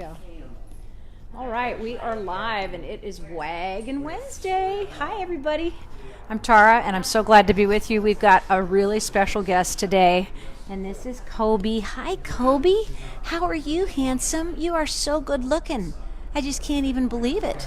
go. All right, we are live, and it is Waggin Wednesday. Hi, everybody. I'm Tara, and I'm so glad to be with you. We've got a really special guest today, and this is Kobe. Hi, Kobe. How are you, handsome? You are so good looking. I just can't even believe it.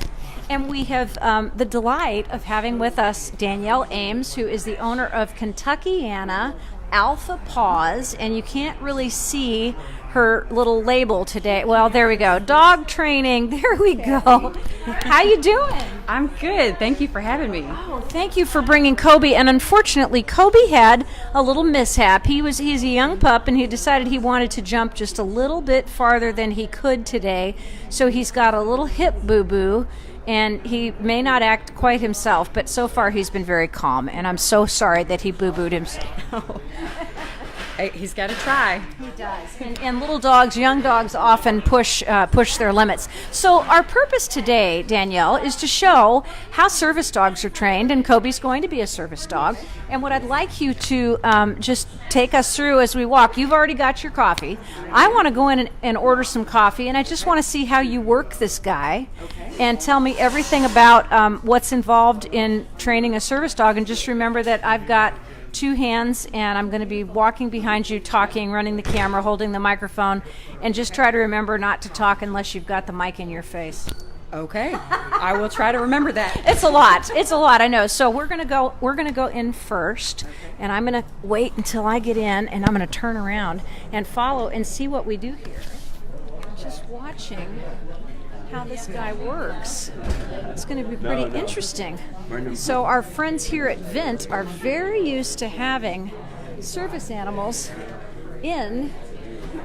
And we have the delight of having with us Danielle Ames, who is the owner of Kentuckiana Alpha Paws, and you can't really see her little label today. Well, there we go. Dog training. There we go. How you doing? I'm good. Thank you for having me. Oh, thank you for bringing Kobe. And unfortunately, Kobe had a little mishap. He's a young pup, and he decided he wanted to jump just a little bit farther than he could today. So he's got a little hip boo-boo, and he may not act quite himself, but so far he's been very calm. And I'm so sorry that he boo-booed himself. He's got to try. He does. And little dogs, young dogs, often push their limits. So our purpose today, Danielle, is to show how service dogs are trained, and Kobe's going to be a service dog. And what I'd like you to just take us through as we walk. You've already got your coffee. I want to go in and order some coffee, and I just want to see how you work this guy. Okay. And tell me everything about what's involved in training a service dog. And just remember that I've got 2 hands, and I'm going to be walking behind you, talking, running the camera, holding the microphone, and just try to remember not to talk unless you've got the mic in your face. Okay, I will try to remember that. It's a lot, I know. So we're going to go in first, and I'm going to wait until I get in, and I'm going to turn around and follow and see what we do here. Just watching how this guy works. It's going to be pretty interesting. So our friends here at Vint are very used to having service animals in,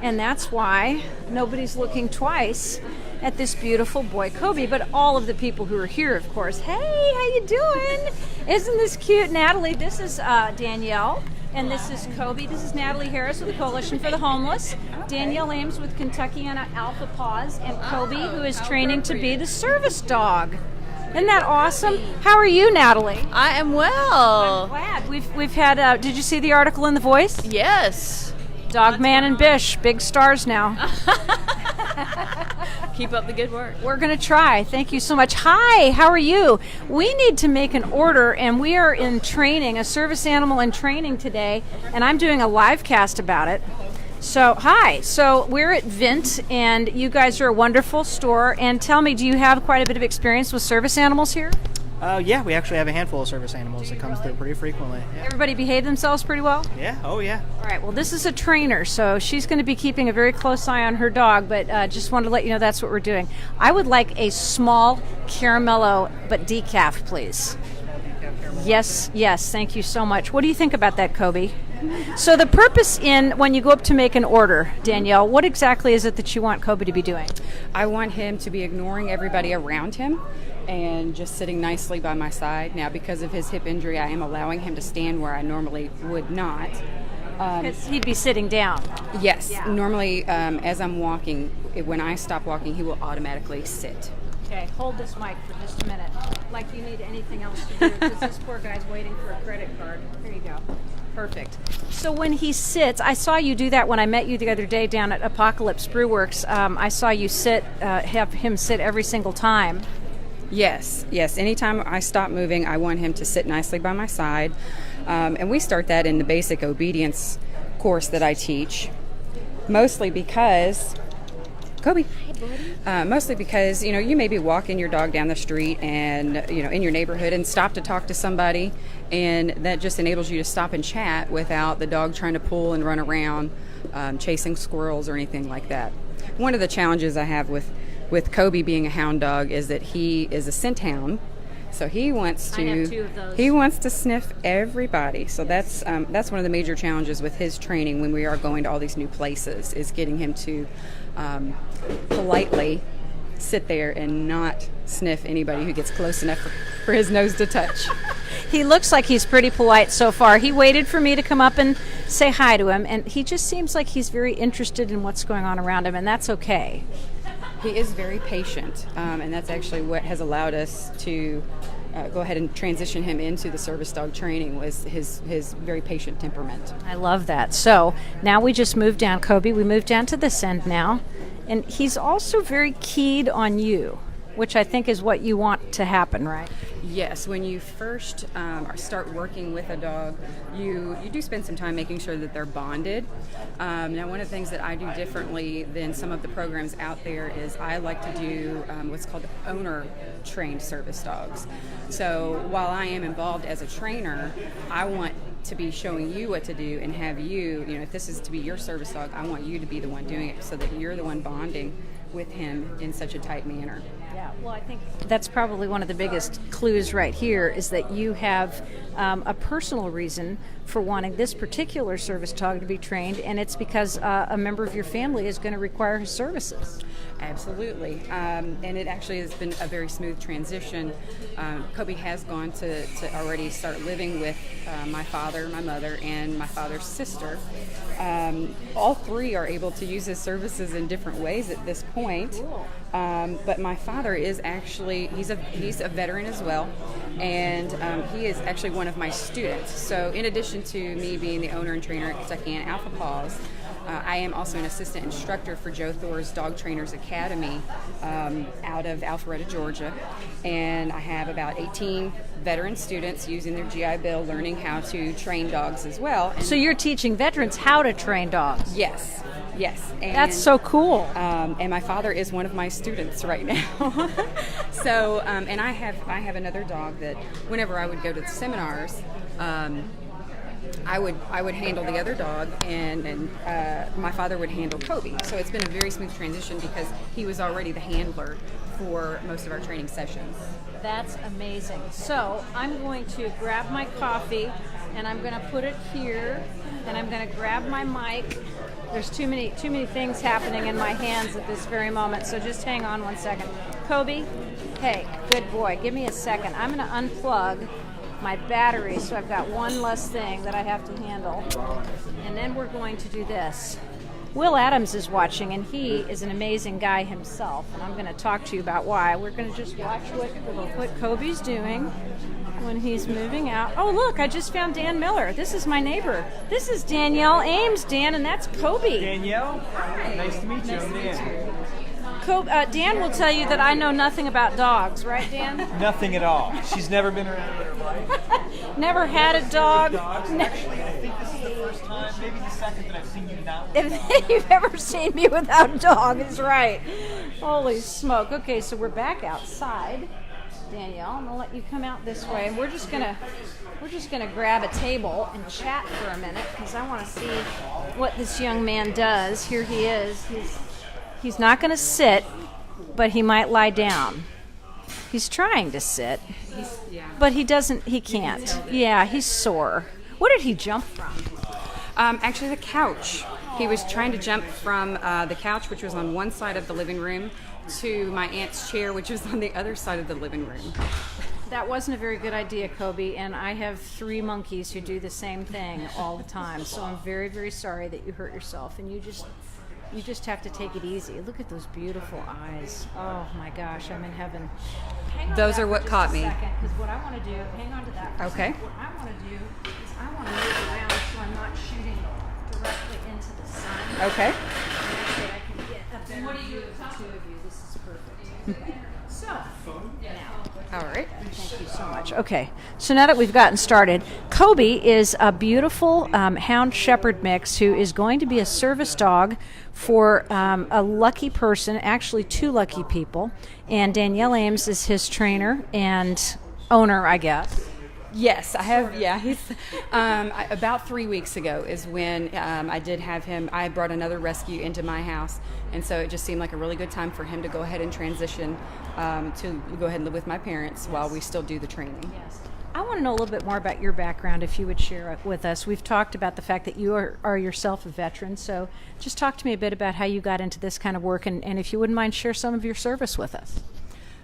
and that's why nobody's looking twice at this beautiful boy Kobe, but all of the people who are here, of course. Hey, how you doing? Isn't this cute? Natalie, this is Danielle. And this is Kobe. This is Natalie Harris with the Coalition for the Homeless. Danielle Ames with Kentuckiana Alpha Paws. And Kobe, who is training to be the service dog. Isn't that awesome? How are you, Natalie? I am well. I'm glad. We've had, did you see the article in The Voice? Yes. Dog Man and Bish, big stars now. Keep up the good work. We're going to try. Thank you so much. Hi, how are you? We need to make an order, and we are in training, a service animal in training today, and I'm doing a live cast about it. So, hi. So, we're at Vint, and you guys are a wonderful store. And tell me, do you have quite a bit of experience with service animals here? Yeah, we actually have a handful of service animals that comes through pretty frequently. Yeah. Everybody behave themselves pretty well? Yeah, oh yeah. All right, well, this is a trainer, so she's going to be keeping a very close eye on her dog, but just wanted to let you know that's what we're doing. I would like a small caramello, but decaf, please. Yes, thank you so much. What do you think about that, Kobe? So the purpose when you go up to make an order, Danielle, what exactly is it that you want Kobe to be doing? I want him to be ignoring everybody around him and just sitting nicely by my side. Now, because of his hip injury, I am allowing him to stand where I normally would not. Because he'd be sitting down. Yes. Yeah. Normally, as I'm walking, when I stop walking, he will automatically sit. Okay, hold this mic for just a minute. Like you need anything else to do, because this poor guy's waiting for a credit card. Here you go. Perfect. So when he sits, I saw you do that when I met you the other day down at Apocalypse Brew Works. I saw you have him sit every single time. Yes. Anytime I stop moving, I want him to sit nicely by my side. And we start that in the basic obedience course that I teach. Mostly because, Kobe, you may be walking your dog down the street and, in your neighborhood and stop to talk to somebody. And that just enables you to stop and chat without the dog trying to pull and run around, chasing squirrels or anything like that. One of the challenges I have with Kobe being a hound dog is that he is a scent hound, so he wants to. I have 2 of those. He wants to sniff everybody. So that's one of the major challenges with his training when we are going to all these new places, is getting him to politely sit there and not sniff anybody who gets close enough for his nose to touch. He looks like he's pretty polite so far. He waited for me to come up and say hi to him, and he just seems like he's very interested in what's going on around him, and that's okay. He is very patient, and that's actually what has allowed us to go ahead and transition him into the service dog training, was his very patient temperament. I love that. So now we just moved down, Kobe. We moved down to this end now, And he's also very keyed on you, which I think is what you want to happen, right? Yes, when you first start working with a dog, you do spend some time making sure that they're bonded. Now, one of the things that I do differently than some of the programs out there is I like to do what's called owner-trained service dogs. So while I am involved as a trainer, I want to be showing you what to do and have you, if this is to be your service dog, I want you to be the one doing it so that you're the one bonding with him in such a tight manner. Yeah, well, I think that's probably one of the biggest clues right here is that you have a personal reason for wanting this particular service dog to be trained, and it's because a member of your family is going to require his services. Absolutely. And it actually has been a very smooth transition. Kobe has gone to already start living with my father, my mother, and my father's sister. All three are able to use his services in different ways at this point. Cool. But my father is actually, he's a veteran as well, and he is actually one of my students. So in addition to me being the owner and trainer at Kentuckiana Alpha Paws, I am also an assistant instructor for Joe Thor's Dog Trainers Academy out of Alpharetta, Georgia. And I have about 18 veteran students using their GI Bill learning how to train dogs as well. And So you're teaching veterans how to train dogs. yes. And, That's so cool. and my father is one of my students right now. So, and I have another dog that whenever I would go to the seminars, I would handle the other dog, and my father would handle Kobe. So it's been a very smooth transition because he was already the handler for most of our training sessions. That's amazing. So I'm going to grab my coffee and I'm going to put it here, and I'm going to grab my mic. There's too many things happening in my hands at this very moment, so just hang on one second. Kobe, hey, good boy, give me a second. I'm going to unplug my battery so I've got one less thing that I have to handle. And then we're going to do this. Will Adams is watching, and he is an amazing guy himself, and I'm going to talk to you about why. We're going to just watch what Kobe's doing when he's moving out. Oh, look, I just found Dan Miller. This is my neighbor. This is Danielle Ames, Dan, and that's Kobe. Danielle, nice to meet you. I'm Dan. Dan will tell you that I know nothing about dogs, right, Dan? Nothing at all. She's never been around in her life. Never had a dog. Dogs. Actually, I think this is the first time, maybe the second, that I've seen you not with If you've ever seen me without a dog, is right. Holy smoke. Okay, so we're back outside. Danielle, I'm gonna let you come out this way, and we're just gonna grab a table and chat for a minute because I want to see what this young man does. Here he is. He's not gonna sit, but he might lie down. He's trying to sit, but he doesn't. He can't. Yeah, he's sore. What did he jump from? Actually, the couch. He was trying to jump from the couch, which was on one side of the living room, to my aunt's chair, which was on the other side of the living room. That wasn't a very good idea, Kobe, and I have 3 monkeys who do the same thing all the time, so I'm very, very sorry that you hurt yourself, and you just have to take it easy. Look at those beautiful eyes. Oh my gosh, I'm in heaven. Those are what caught me. Because what I want to do, hang on to that. Okay. What I want to do is I want to move around so I'm not shooting directly into the sun. Okay. So I can get a better view of the two of you. This is perfect. So, now. All right. Thank you so much. Okay, so now that we've gotten started, Kobe is a beautiful hound shepherd mix who is going to be a service dog for a lucky person, actually 2 lucky people, and Danielle Ames is his trainer and owner, I guess. Yes, I have. Yeah, he's about 3 weeks ago is when I did have him. I brought another rescue into my house, and so it just seemed like a really good time for him to go ahead and transition to go ahead and live with my parents while we still do the training. Yes. I want to know a little bit more about your background, if you would share it with us. We've talked about the fact that you are yourself a veteran, so just talk to me a bit about how you got into this kind of work, and if you wouldn't mind, share some of your service with us.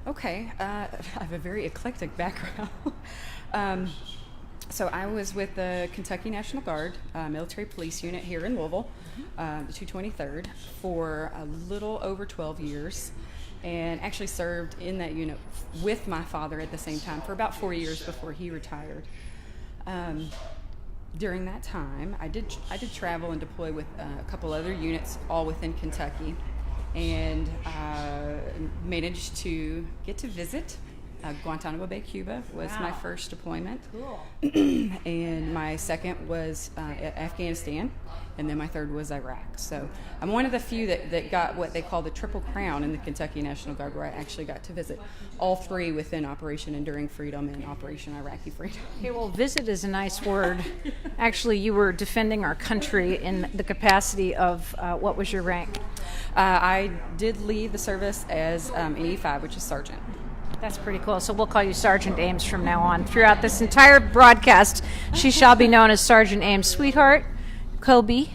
Okay, I have a very eclectic background. So I was with the Kentucky National Guard military police unit here in Louisville, the 223rd, for a little over 12 years, and actually served in that unit with my father at the same time for about 4 years before he retired. During that time, I did travel and deploy with a couple other units, all within Kentucky. and managed to get to visit Guantanamo Bay, Cuba was my first deployment. Cool. And my second was Afghanistan, and then my third was Iraq. So I'm one of the few that got what they call the Triple Crown in the Kentucky National Guard, where I actually got to visit all three within Operation Enduring Freedom and Operation Iraqi Freedom. Okay, well, visit is a nice word. Actually, you were defending our country in the capacity of, what was your rank? I did leave the service as an E5, which is sergeant. That's pretty cool. So we'll call you Sergeant Ames from now on. Throughout this entire broadcast, she shall be known as Sergeant Ames. Sweetheart, Kobe,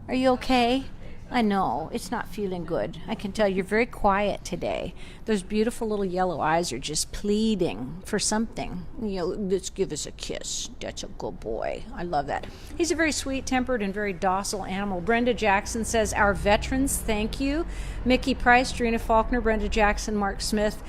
are you okay? I know, it's not feeling good. I can tell you're very quiet today. Those beautiful little yellow eyes are just pleading for something. Let's give us a kiss. That's a good boy. I love that. He's a very sweet-tempered and very docile animal. Brenda Jackson says, our veterans, thank you. Mickey Price, Drina Faulkner, Brenda Jackson, Mark Smith,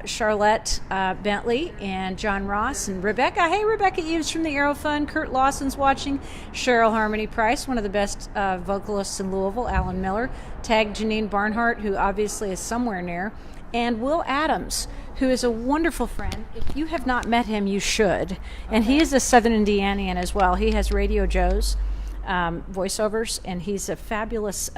Charlotte Bentley, and John Ross, and Rebecca. Hey, Rebecca Eves from the Aero Fund. Kurt Lawson's watching. Cheryl Harmony Price, one of the best vocalists in Louisville. Alan Miller. Tag Janine Barnhart, who obviously is somewhere near. And Will Adams, who is a wonderful friend. If you have not met him, you should. And he is a Southern Indianian as well. He has Radio Joe's voiceovers, and he's a fabulous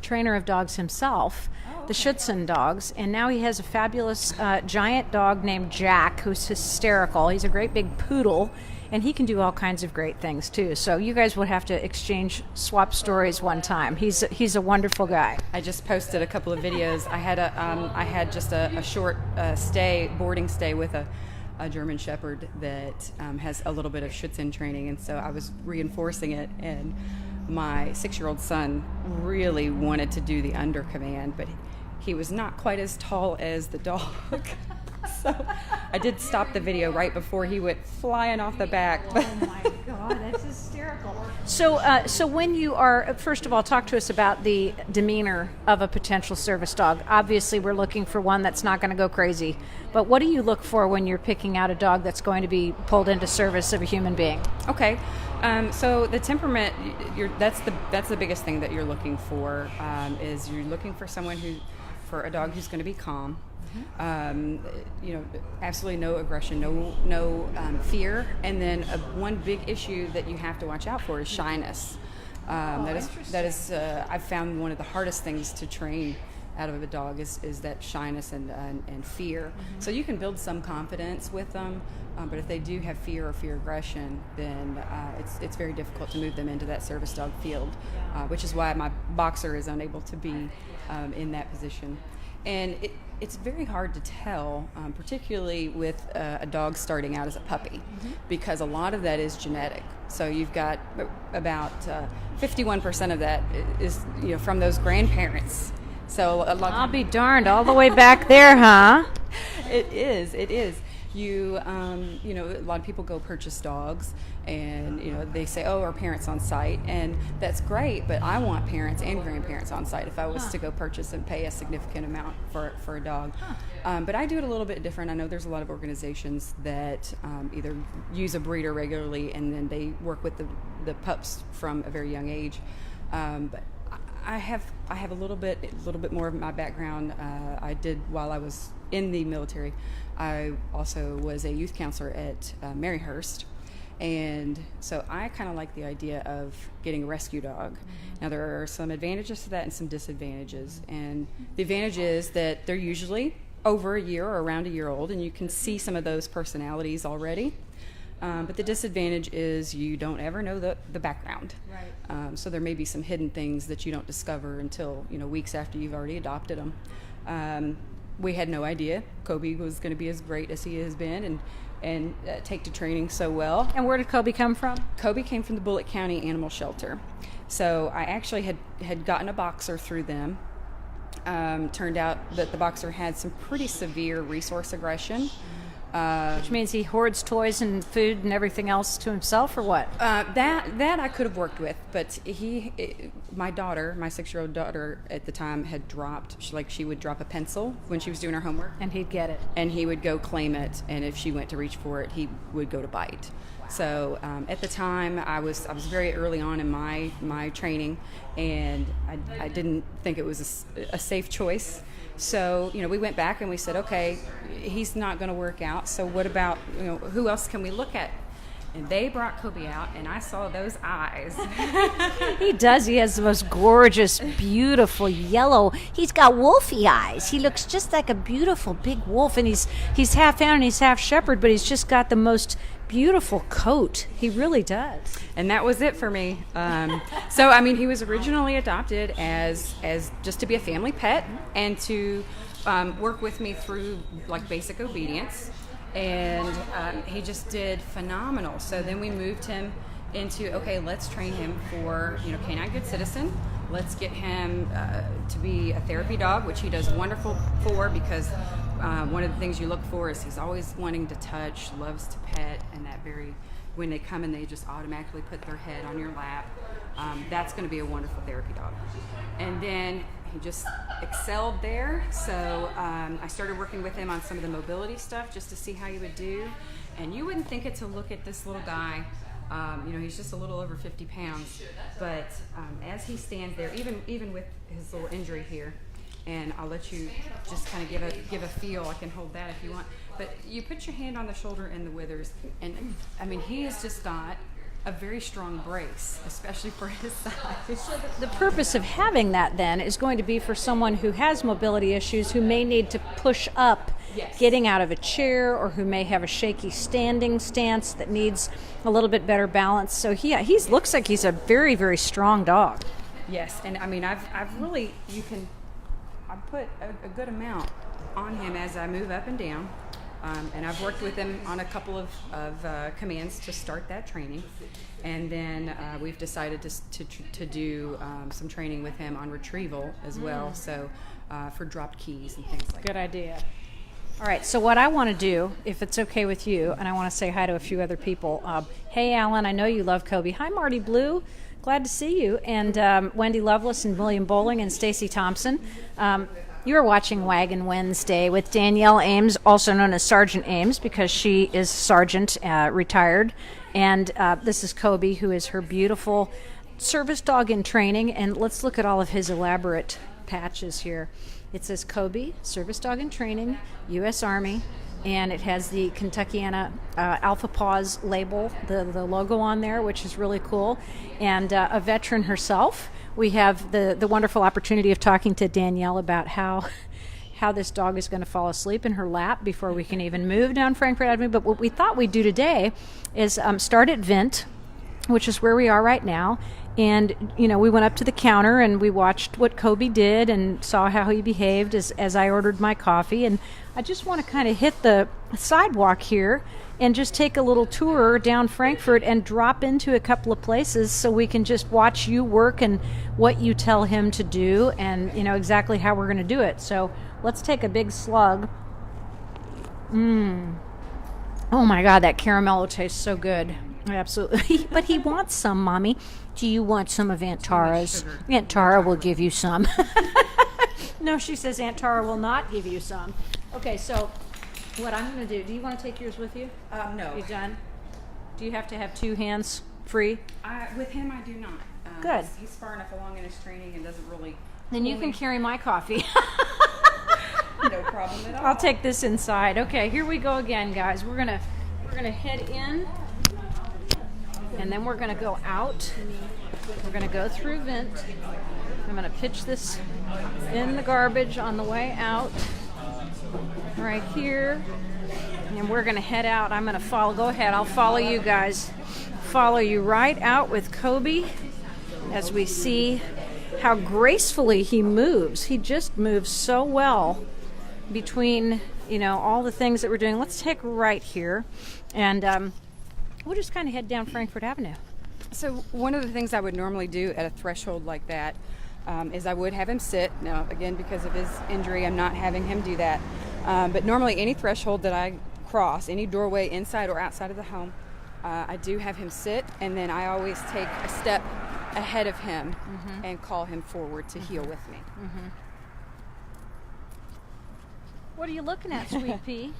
trainer of dogs himself, the Schutzhund dogs, and now he has a fabulous giant dog named Jack, who's hysterical. He's a great big poodle, and he can do all kinds of great things too. So you guys would have to swap stories one time. He's a wonderful guy. I just posted a couple of videos. I had just a short boarding stay with a German Shepherd that has a little bit of Schutzhund training, and so I was reinforcing it, and my 6-year-old son really wanted to do the under command, but he was not quite as tall as the dog. So I did stop the video right before he went flying off the back. Oh my God, that's hysterical. So when you are, first of all, talk to us about the demeanor of a potential service dog. Obviously, we're looking for one that's not going to go crazy. But what do you look for when you're picking out a dog that's going to be pulled into service of a human being? Okay. So the temperament, that's the biggest thing that you're looking for, is you're looking for for a dog who's going to be calm. Absolutely no aggression, no fear, and then one big issue that you have to watch out for is shyness. That is I've found one of the hardest things to train out of a dog is that shyness and fear. Mm-hmm. So you can build some confidence with them, but if they do have fear or fear aggression, then it's very difficult to move them into that service dog field, which is why my boxer is unable to be in that position. And it's very hard to tell, particularly with a dog starting out as a puppy, because a lot of that is genetic. So you've got about 51% of that is from those grandparents. So a lot. I'll be darned, all the way back there, huh? It is. A lot of people go purchase dogs, and they say, "Oh, our parents on site," and that's great. But I want parents and grandparents on site if I was to go purchase and pay a significant amount for a dog. But I do it a little bit different. I know there's a lot of organizations that either use a breeder regularly and then they work with the pups from a very young age. But I have a little bit more of my background. I did while I was in the military. I also was a youth counselor at Maryhurst, and so I kind of like the idea of getting a rescue dog. Now there are some advantages to that and some disadvantages. And the advantage is that they're usually over a year or around a year old, and you can see some of those personalities already. But the disadvantage is you don't ever know the background. Right. So there may be some hidden things that you don't discover until weeks after you've already adopted them. We had no idea Kobe was going to be as great as he has been and take to training so well. And where did Kobe come from? Kobe came from the Bullitt County Animal Shelter. So I actually had gotten a boxer through them. Turned out that the boxer had some pretty severe resource aggression. Which means he hoards toys and food and everything else to himself, or what? That I could have worked with, but my daughter, my 6-year-old daughter at the time, had dropped. She would drop a pencil when she was doing her homework, And he'd get it. and he would go claim it. And if she went to reach for it, he would go to bite. So at the time, I was very early on in my training, and I didn't think it was a safe choice. So, we went back and we said, okay, he's not going to work out. So what about, who else can we look at? And they brought Kobe out, and I saw those eyes. He does. He has the most gorgeous, beautiful yellow. He's got wolfy eyes. He looks just like a beautiful big wolf, and he's half hound and he's half shepherd, but he's just got the most beautiful coat. He really does. And that was it for me. So, he was originally adopted as just to be a family pet and to work with me through basic obedience. And he just did phenomenal. So then we moved him into, okay, let's train him for, Canine Good Citizen. Let's get him to be a therapy dog, which he does wonderful for, because one of the things you look for is he's always wanting to touch, loves to pet, and when they come and they just automatically put their head on your lap, that's going to be a wonderful therapy dog. And then he just excelled there. So I started working with him on some of the mobility stuff just to see how he would do. And you wouldn't think it to look at this little guy. He's just a little over 50 pounds. But as he stands there, even with his little injury here, and I'll let you just kind of give a feel. I can hold that if you want. But you put your hand on the shoulder and the withers, and he has just got a very strong brace, especially for his size. So the purpose of having that then is going to be for someone who has mobility issues, who may need to push up getting out of a chair, or who may have a shaky standing stance that needs a little bit better balance. So he looks like he's a very, very strong dog. Yes, and I've really, I put a good amount on him as I move up and down. And I've worked with him on a couple of commands to start that training. And then we've decided to do some training with him on retrieval as well, so for dropped keys and things like that. Good idea. All right, so what I want to do, if it's okay with you, and I want to say hi to a few other people. Hey, Alan, I know you love Kobe. Hi, Marty Blue. Glad to see you. And Wendy Lovelace and William Bowling and Stacy Thompson. You are watching Waggin Wednesday with Danielle Ames, also known as Sergeant Ames, because she is sergeant, retired. And this is Kobe, who is her beautiful service dog in training. And let's look at all of his elaborate patches here. It says Kobe, service dog in training, U.S. Army. And it has the Kentuckiana Alpha Paws label, the logo on there, which is really cool. And a veteran herself. We have the wonderful opportunity of talking to Danielle about how this dog is going to fall asleep in her lap before we can even move down Frankfort Avenue. But what we thought we'd do today is start at Vint, which is where we are right now. And, we went up to the counter and we watched what Kobe did and saw how he behaved as I ordered my coffee. And I just want to kind of hit the sidewalk here and just take a little tour down Frankfort and drop into a couple of places so we can just watch you work and what you tell him to do and, exactly how we're going to do it. So let's take a big slug. Oh, my God, that caramello tastes so good. Absolutely. But he wants some, Mommy. Do you want some of Aunt Tara's? Aunt Tara will give you some. No, she says Aunt Tara will not give you some. Okay, so what I'm going to do you want to take yours with you? No. You done? Do you have to have two hands free? With him, I do not. Good. He's far enough along in his training and doesn't really... Then you can carry my coffee. No problem at all. I'll take this inside. Okay, here we go again, guys. We're gonna head in, and then we're gonna go out. We're gonna go through Vint. I'm gonna pitch this in the garbage on the way out, right here, and we're gonna head out. I'm gonna follow. Go ahead. I'll follow you guys. Follow you right out with Kobe as we see how gracefully he moves. He just moves so well between, all the things that we're doing. Let's take right here, and we'll just kind of head down Frankfort Avenue. So one of the things I would normally do at a threshold like that is I would have him sit. Now, again, because of his injury, I'm not having him do that. But normally any threshold that I cross any doorway inside or outside of the home, I do have him sit, and then I always take a step ahead of him and call him forward to heel with me. What are you looking at, Sweet Pea?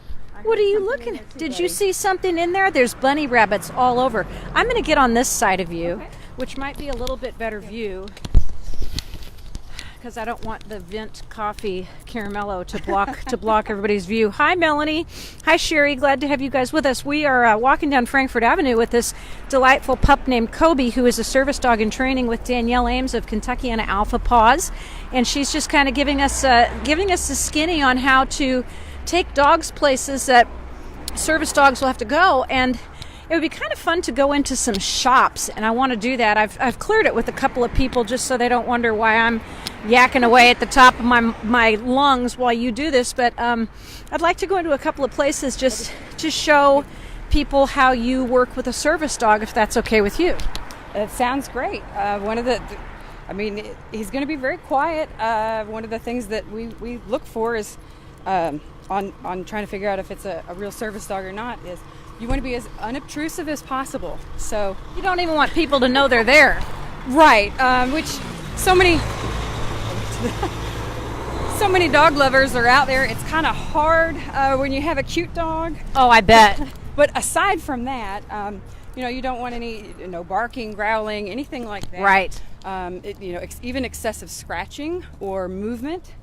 What are you looking at? Did you see something in there? There's bunny rabbits all over. I'm going to get on this side of you, which might be a little bit better view, because I don't want the Vent coffee caramello to block everybody's view. Hi, Melanie. Hi, Sherry. Glad to have you guys with us. We are walking down Frankfort Avenue with this delightful pup named Kobe, who is a service dog in training with Danielle Ames of Kentuckiana Alpha Paws, and she's just kind of giving us a skinny on how to take dogs places that service dogs will have to go. And it would be kind of fun to go into some shops, and I want to do that. I've cleared it with a couple of people just so they don't wonder why I'm yakking away at the top of my lungs while you do this. But I'd like to go into a couple of places just to show people how you work with a service dog, if that's okay with you. It sounds great. He's going to be very quiet. One of the things that we look for is on trying to figure out if it's a real service dog or not is you want to be as unobtrusive as possible. So you don't even want people to know they're there. Right, which so many dog lovers are out there. It's kind of hard when you have a cute dog. Oh, I bet. But aside from that, you don't want any barking, growling, anything like that. Right. Even excessive scratching or movement.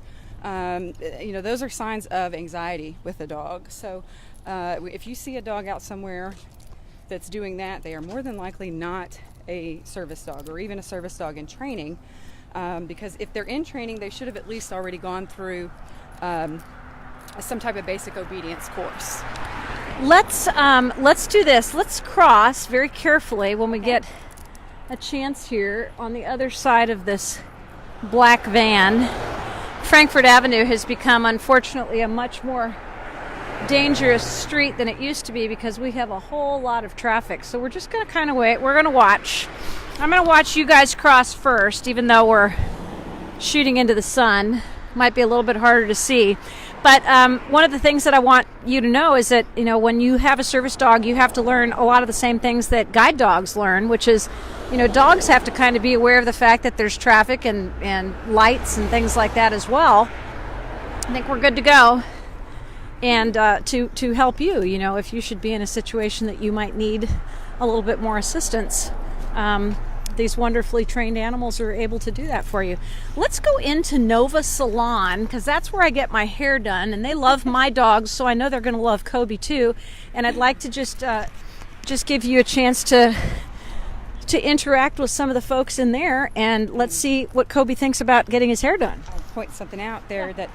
Those are signs of anxiety with the dog. So if you see a dog out somewhere that's doing that, they are more than likely not a service dog or even a service dog in training, because if they're in training, they should have at least already gone through some type of basic obedience course. Let's do this. Let's cross very carefully when we get a chance here on the other side of this black van. Frankfort Avenue has become, unfortunately, a much more dangerous street than it used to be because we have a whole lot of traffic. So we're just going to kind of wait. We're going to watch. I'm going to watch you guys cross first, even though we're shooting into the sun. Might be a little bit harder to see. But one of the things that I want you to know is that, when you have a service dog, you have to learn a lot of the same things that guide dogs learn, which is, dogs have to kind of be aware of the fact that there's traffic and lights and things like that as well. I think we're good to go. And to help you, if you should be in a situation that you might need a little bit more assistance, these wonderfully trained animals are able to do that for you. Let's go into Nova Salon, because that's where I get my hair done, and they love my dogs, so I know they're going to love Kobe too. And I'd like to just give you a chance to interact with some of the folks in there, and let's see what Kobe thinks about getting his hair done. I'll point something out there that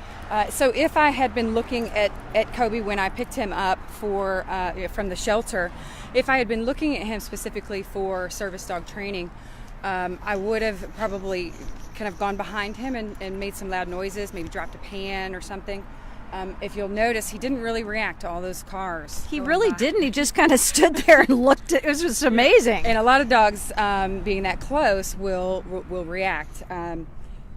so if I had been looking at Kobe when I picked him up from the shelter, if I had been looking at him specifically for service dog training, I would have probably kind of gone behind him and made some loud noises, maybe dropped a pan or something. If you'll notice, he didn't really react to all those cars. He really didn't. He just kind of stood there and looked. It was just amazing. And a lot of dogs, being that close, will react,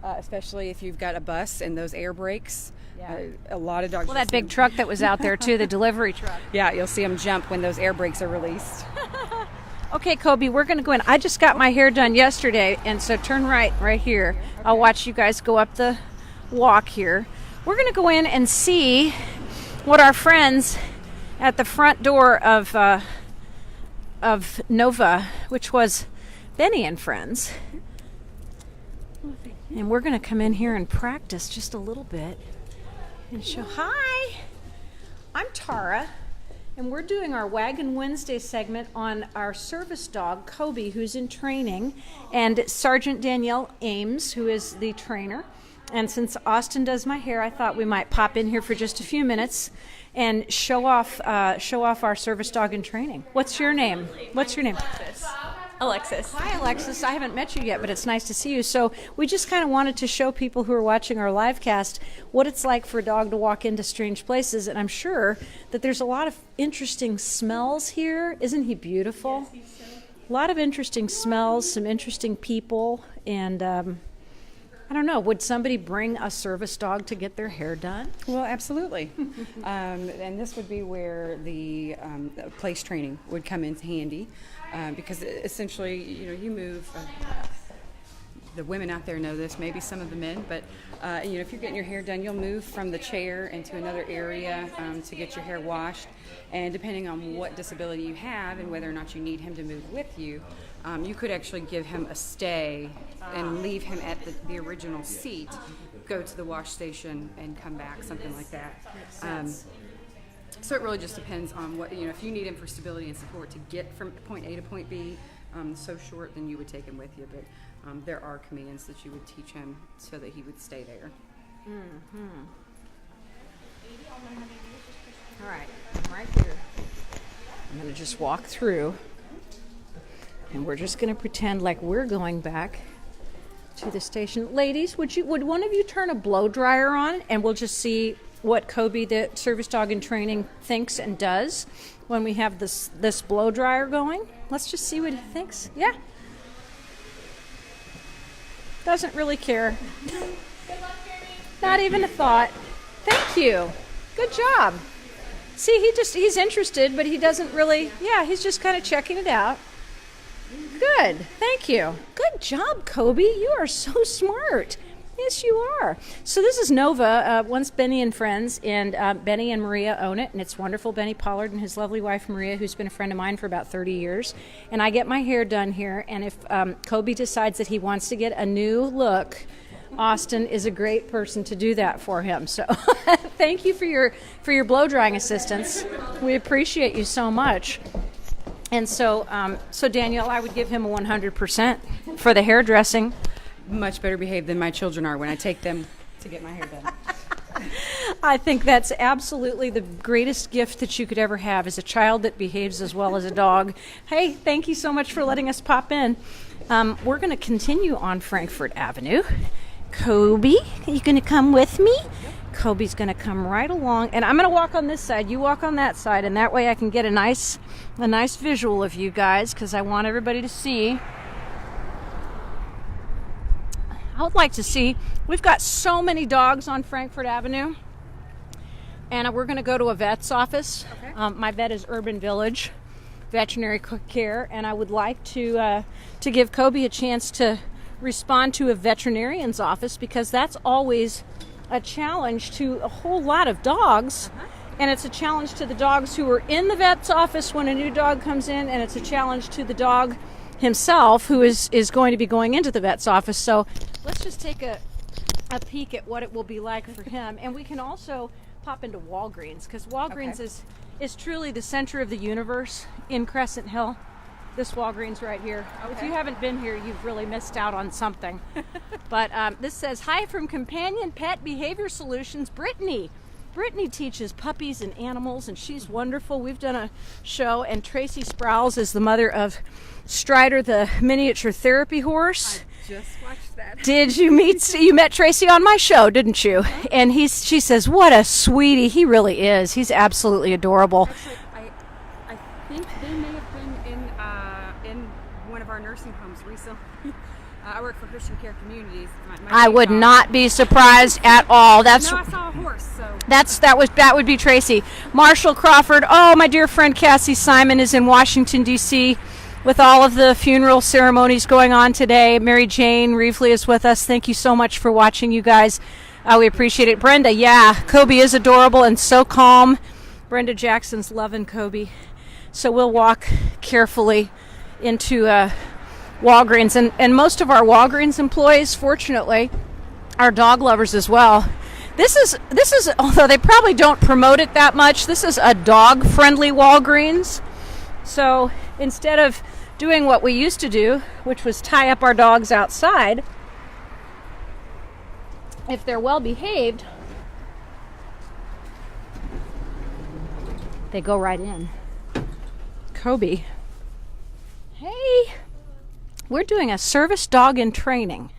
especially if you've got a bus and those air brakes. Yeah. A lot of dogs. Well, that big truck that was out there too, the delivery truck. Yeah, you'll see them jump when those air brakes are released. Okay, Kobe, we're going to go in. I just got my hair done yesterday, and so turn right here. Okay. I'll watch you guys go up the walk here. We're going to go in and see what our friends at the front door of Nova, which was Benny and Friends. And we're going to come in here and practice just a little bit and show. Hi, I'm Tara, and we're doing our Waggin Wednesday segment on our service dog, Kobe, who's in training, and Sergeant Danielle Ames, who is the trainer. And since Austin does my hair, I thought we might pop in here for just a few minutes and show off our service dog in training. What's your name? Alexis. Hi, Alexis. I haven't met you yet, but it's nice to see you. So we just kind of wanted to show people who are watching our live cast what it's like for a dog to walk into strange places. And I'm sure that there's a lot of interesting smells here. Isn't he beautiful? Yes, he's so. A lot of interesting smells, some interesting people, and I don't know, would somebody bring a service dog to get their hair done? Well, absolutely. And this would be where the place training would come in handy, because essentially, you move. The women out there know this, maybe some of the men, but if you're getting your hair done, you'll move from the chair into another area to get your hair washed. And depending on what disability you have and whether or not you need him to move with you, you could actually give him a stay and leave him at the original seat, go to the wash station and come back, something like that. So it really just depends on what, if you need him for stability and support to get from point A to point B, so short, then you would take him with you. But there are commands that you would teach him so that he would stay there. All right, I'm right here. I'm going to just walk through, and we're just going to pretend like we're going back to the station. Ladies, would one of you turn a blow dryer on, and we'll just see what Kobe, the service dog in training, thinks and does when we have this blow dryer going. Let's just see what he thinks. Yeah. Doesn't really care. Not even a thought. Thank you. Good job. See, he's interested, but he doesn't really, he's just kind of checking it out. Good. Thank you. Good job, Kobe. You are so smart. Yes, you are. So this is Nova, once Benny and Friends, and Benny and Maria own it, and it's wonderful. Benny Pollard and his lovely wife, Maria, who's been a friend of mine for about 30 years. And I get my hair done here, and if Kobe decides that he wants to get a new look, Austin is a great person to do that for him. So thank you for your blow-drying assistance. We appreciate you so much. And so Danielle, I would give him a 100% for the hairdressing. Much better behaved than my children are when I take them to get my hair done. I think that's absolutely the greatest gift that you could ever have, is a child that behaves as well as a dog. Hey, thank you so much for letting us pop in. We're going to continue on Frankfort Avenue. Kobe, are you going to come with me? Kobe's going to come right along, and I'm going to walk on this side. You walk on that side, and that way I can get a nice visual of you guys, because I want everybody to see. I would like to see, we've got so many dogs on Frankfort Avenue, and we're going to go to a vet's office. Okay. My vet is Urban Village Veterinary Care, and I would like to give Kobe a chance to respond to a veterinarian's office, because that's always a challenge to a whole lot of dogs. And it's a challenge to the dogs who are in the vet's office when a new dog comes in, and it's a challenge to the dog himself who is going to be going into the vet's office. So let's just take a peek at what it will be like for him. And we can also pop into Walgreens, because Walgreens is truly the center of the universe in Crescent Hill. This Walgreens right here. Okay. If you haven't been here, you've really missed out on something. But this says, hi from Companion Pet Behavior Solutions, Brittany. Brittany teaches puppies and animals, and she's wonderful. We've done a show, and Tracy Sprouse is the mother of Strider, the miniature therapy horse. I just watched that. Did you met Tracy on my show, didn't you? And she says, what a sweetie. He really is. He's absolutely adorable. Actually, I think they may have been in one of our nursing homes recently. I work for Christian Care Communities. I would not be surprised at all. No, I saw a horse, so that would be Tracy. Marshall Crawford. Oh, my dear friend Cassie Simon is in Washington, D.C. with all of the funeral ceremonies going on today. Mary Jane Reevely is with us. Thank you so much for watching, you guys. We appreciate it. Brenda, Kobe is adorable and so calm. Brenda Jackson's loving Kobe. So we'll walk carefully into Walgreens, and most of our Walgreens employees, fortunately, are dog lovers as well. This is although they probably don't promote it that much, this is a dog friendly Walgreens. So instead of doing what we used to do, which was tie up our dogs outside, if they're well behaved, they go right in. Kobe, hey. We're doing a service dog in training,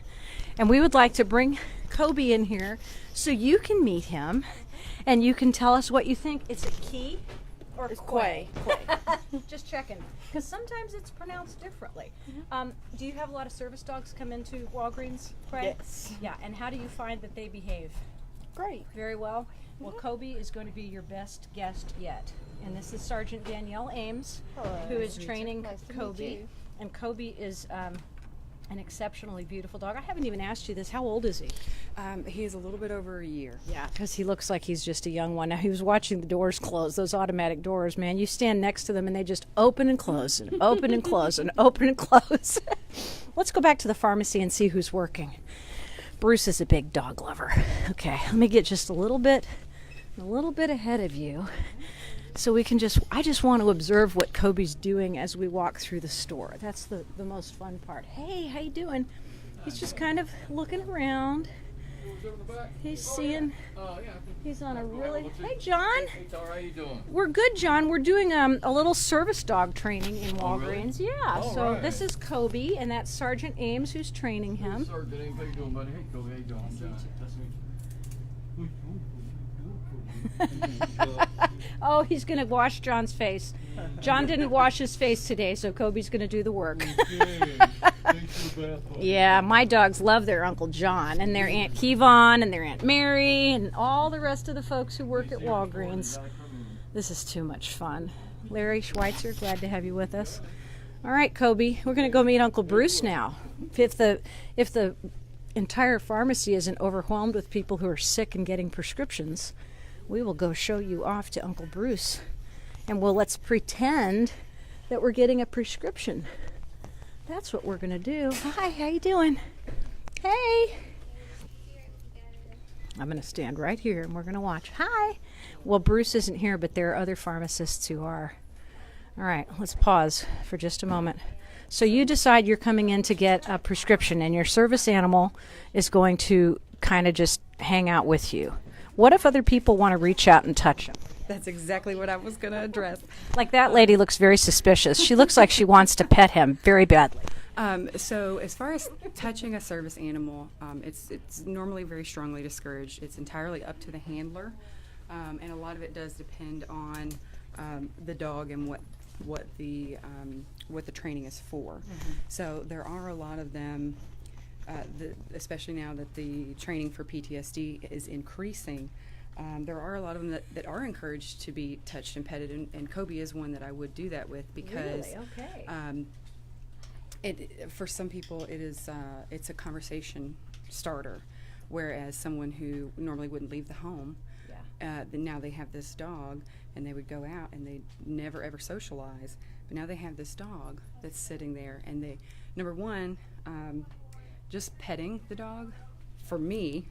and we would like to bring Kobe in here so you can meet him and you can tell us what you think. Is it key? Or It's Quay. Quay. Just checking, because sometimes it's pronounced differently. Do you have a lot of service dogs come into Walgreens, Quay? Yes. Yeah, and how do you find that they behave? Great. Very well. Well, Kobe is going to be your best guest yet. And this is Sergeant Danielle Ames, who is training Nice to meet Kobe. you. And Kobe is an exceptionally beautiful dog. I haven't even asked you this. How old is he? He is a little bit over a year. Yeah, because he looks like he's just a young one. Now, he was watching the doors close, those automatic doors, man. You stand next to them and they just open and close and open and close and open and close. Let's go back to the pharmacy and see who's working. Bruce is a big dog lover. Okay, let me get just a little bit ahead of you. So we can I just want to observe what Kobe's doing as we walk through the store. That's the most fun part. Hey, how you doing? He's just kind of looking around. He's seeing, he's on a really, hey John. Hey, Tara, how you doing? We're good, John. We're doing a little service dog training in Walgreens. really? Yeah, All so right. this is Kobe, and that's Sergeant Ames who's training him. Sir, good evening. How you doing, buddy? Hey, Kobe, how you doing? Nice to meet you. Oh, he's going to wash John's face. John didn't wash his face today, so Kobe's going to do the work. Yeah, my dogs love their Uncle John and their Aunt Kevon and their Aunt Mary and all the rest of the folks who work at Walgreens. This is too much fun. Larry Schweitzer, glad to have you with us. All right, Kobe, we're going to go meet Uncle Bruce now. If the entire pharmacy isn't overwhelmed with people who are sick and getting prescriptions, we will go show you off to Uncle Bruce. And let's pretend that we're getting a prescription. That's what we're gonna do. Hi, how you doing? Hey. I'm gonna stand right here and we're gonna watch. Hi. Well, Bruce isn't here, but there are other pharmacists who are. All right, let's pause for just a moment. So you decide you're coming in to get a prescription and your service animal is going to kind of just hang out with you. What if other people want to reach out and touch him? That's exactly what I was going to address. Like that lady looks very suspicious. She looks like she wants to pet him very badly. So as far as touching a service animal, it's normally very strongly discouraged. It's entirely up to the handler, and a lot of it does depend on the dog and what the training is for. Mm-hmm. So there are a lot of them, especially now that the training for PTSD is increasing. There are a lot of them that are encouraged to be touched and petted, and Kobe is one that I would do that with because Really? Okay. for some people it's a conversation starter, whereas someone who normally wouldn't leave the home, then now they have this dog and they would go out and they never ever socialize, but now they have this dog that's sitting there and they, number one, just petting the dog for me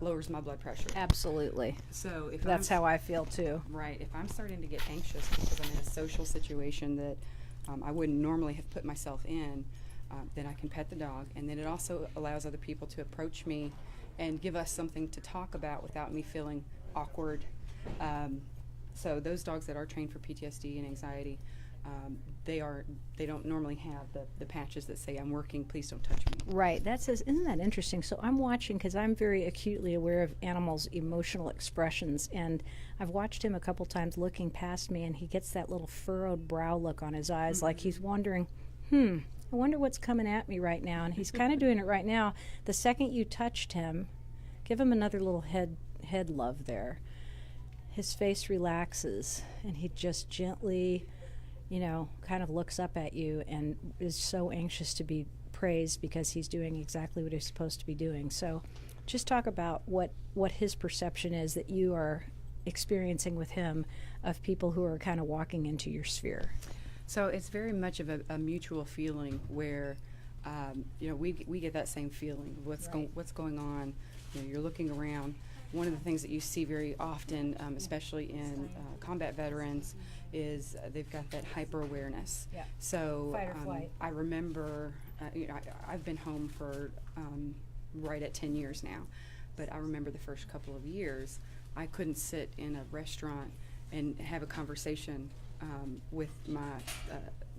lowers my blood pressure. Absolutely. So if That's how I feel too. Right. If I'm starting to get anxious because I'm in a social situation that I wouldn't normally have put myself in, then I can pet the dog. And then it also allows other people to approach me and give us something to talk about without me feeling awkward. So those dogs that are trained for PTSD and anxiety, they don't normally have the patches that say, "I'm working, please don't touch me." Right. Isn't that interesting? So I'm watching because I'm very acutely aware of animals' emotional expressions, and I've watched him a couple times looking past me, and he gets that little furrowed brow look on his eyes, like he's wondering, I wonder what's coming at me right now. And he's kind of doing it right now. The second you touched him, give him another little head love there. His face relaxes, and he just gently, kind of looks up at you and is so anxious to be praised because he's doing exactly what he's supposed to be doing. So just talk about what his perception is that you are experiencing with him of people who are kind of walking into your sphere. So it's very much of a mutual feeling where, we get that same feeling. What's going on? You're looking around. One of the things that you see very often, especially in combat veterans, is they've got that hyper awareness. Yeah. So Fight or flight. I remember, I've been home for right at 10 years now, but I remember the first couple of years, I couldn't sit in a restaurant and have a conversation with my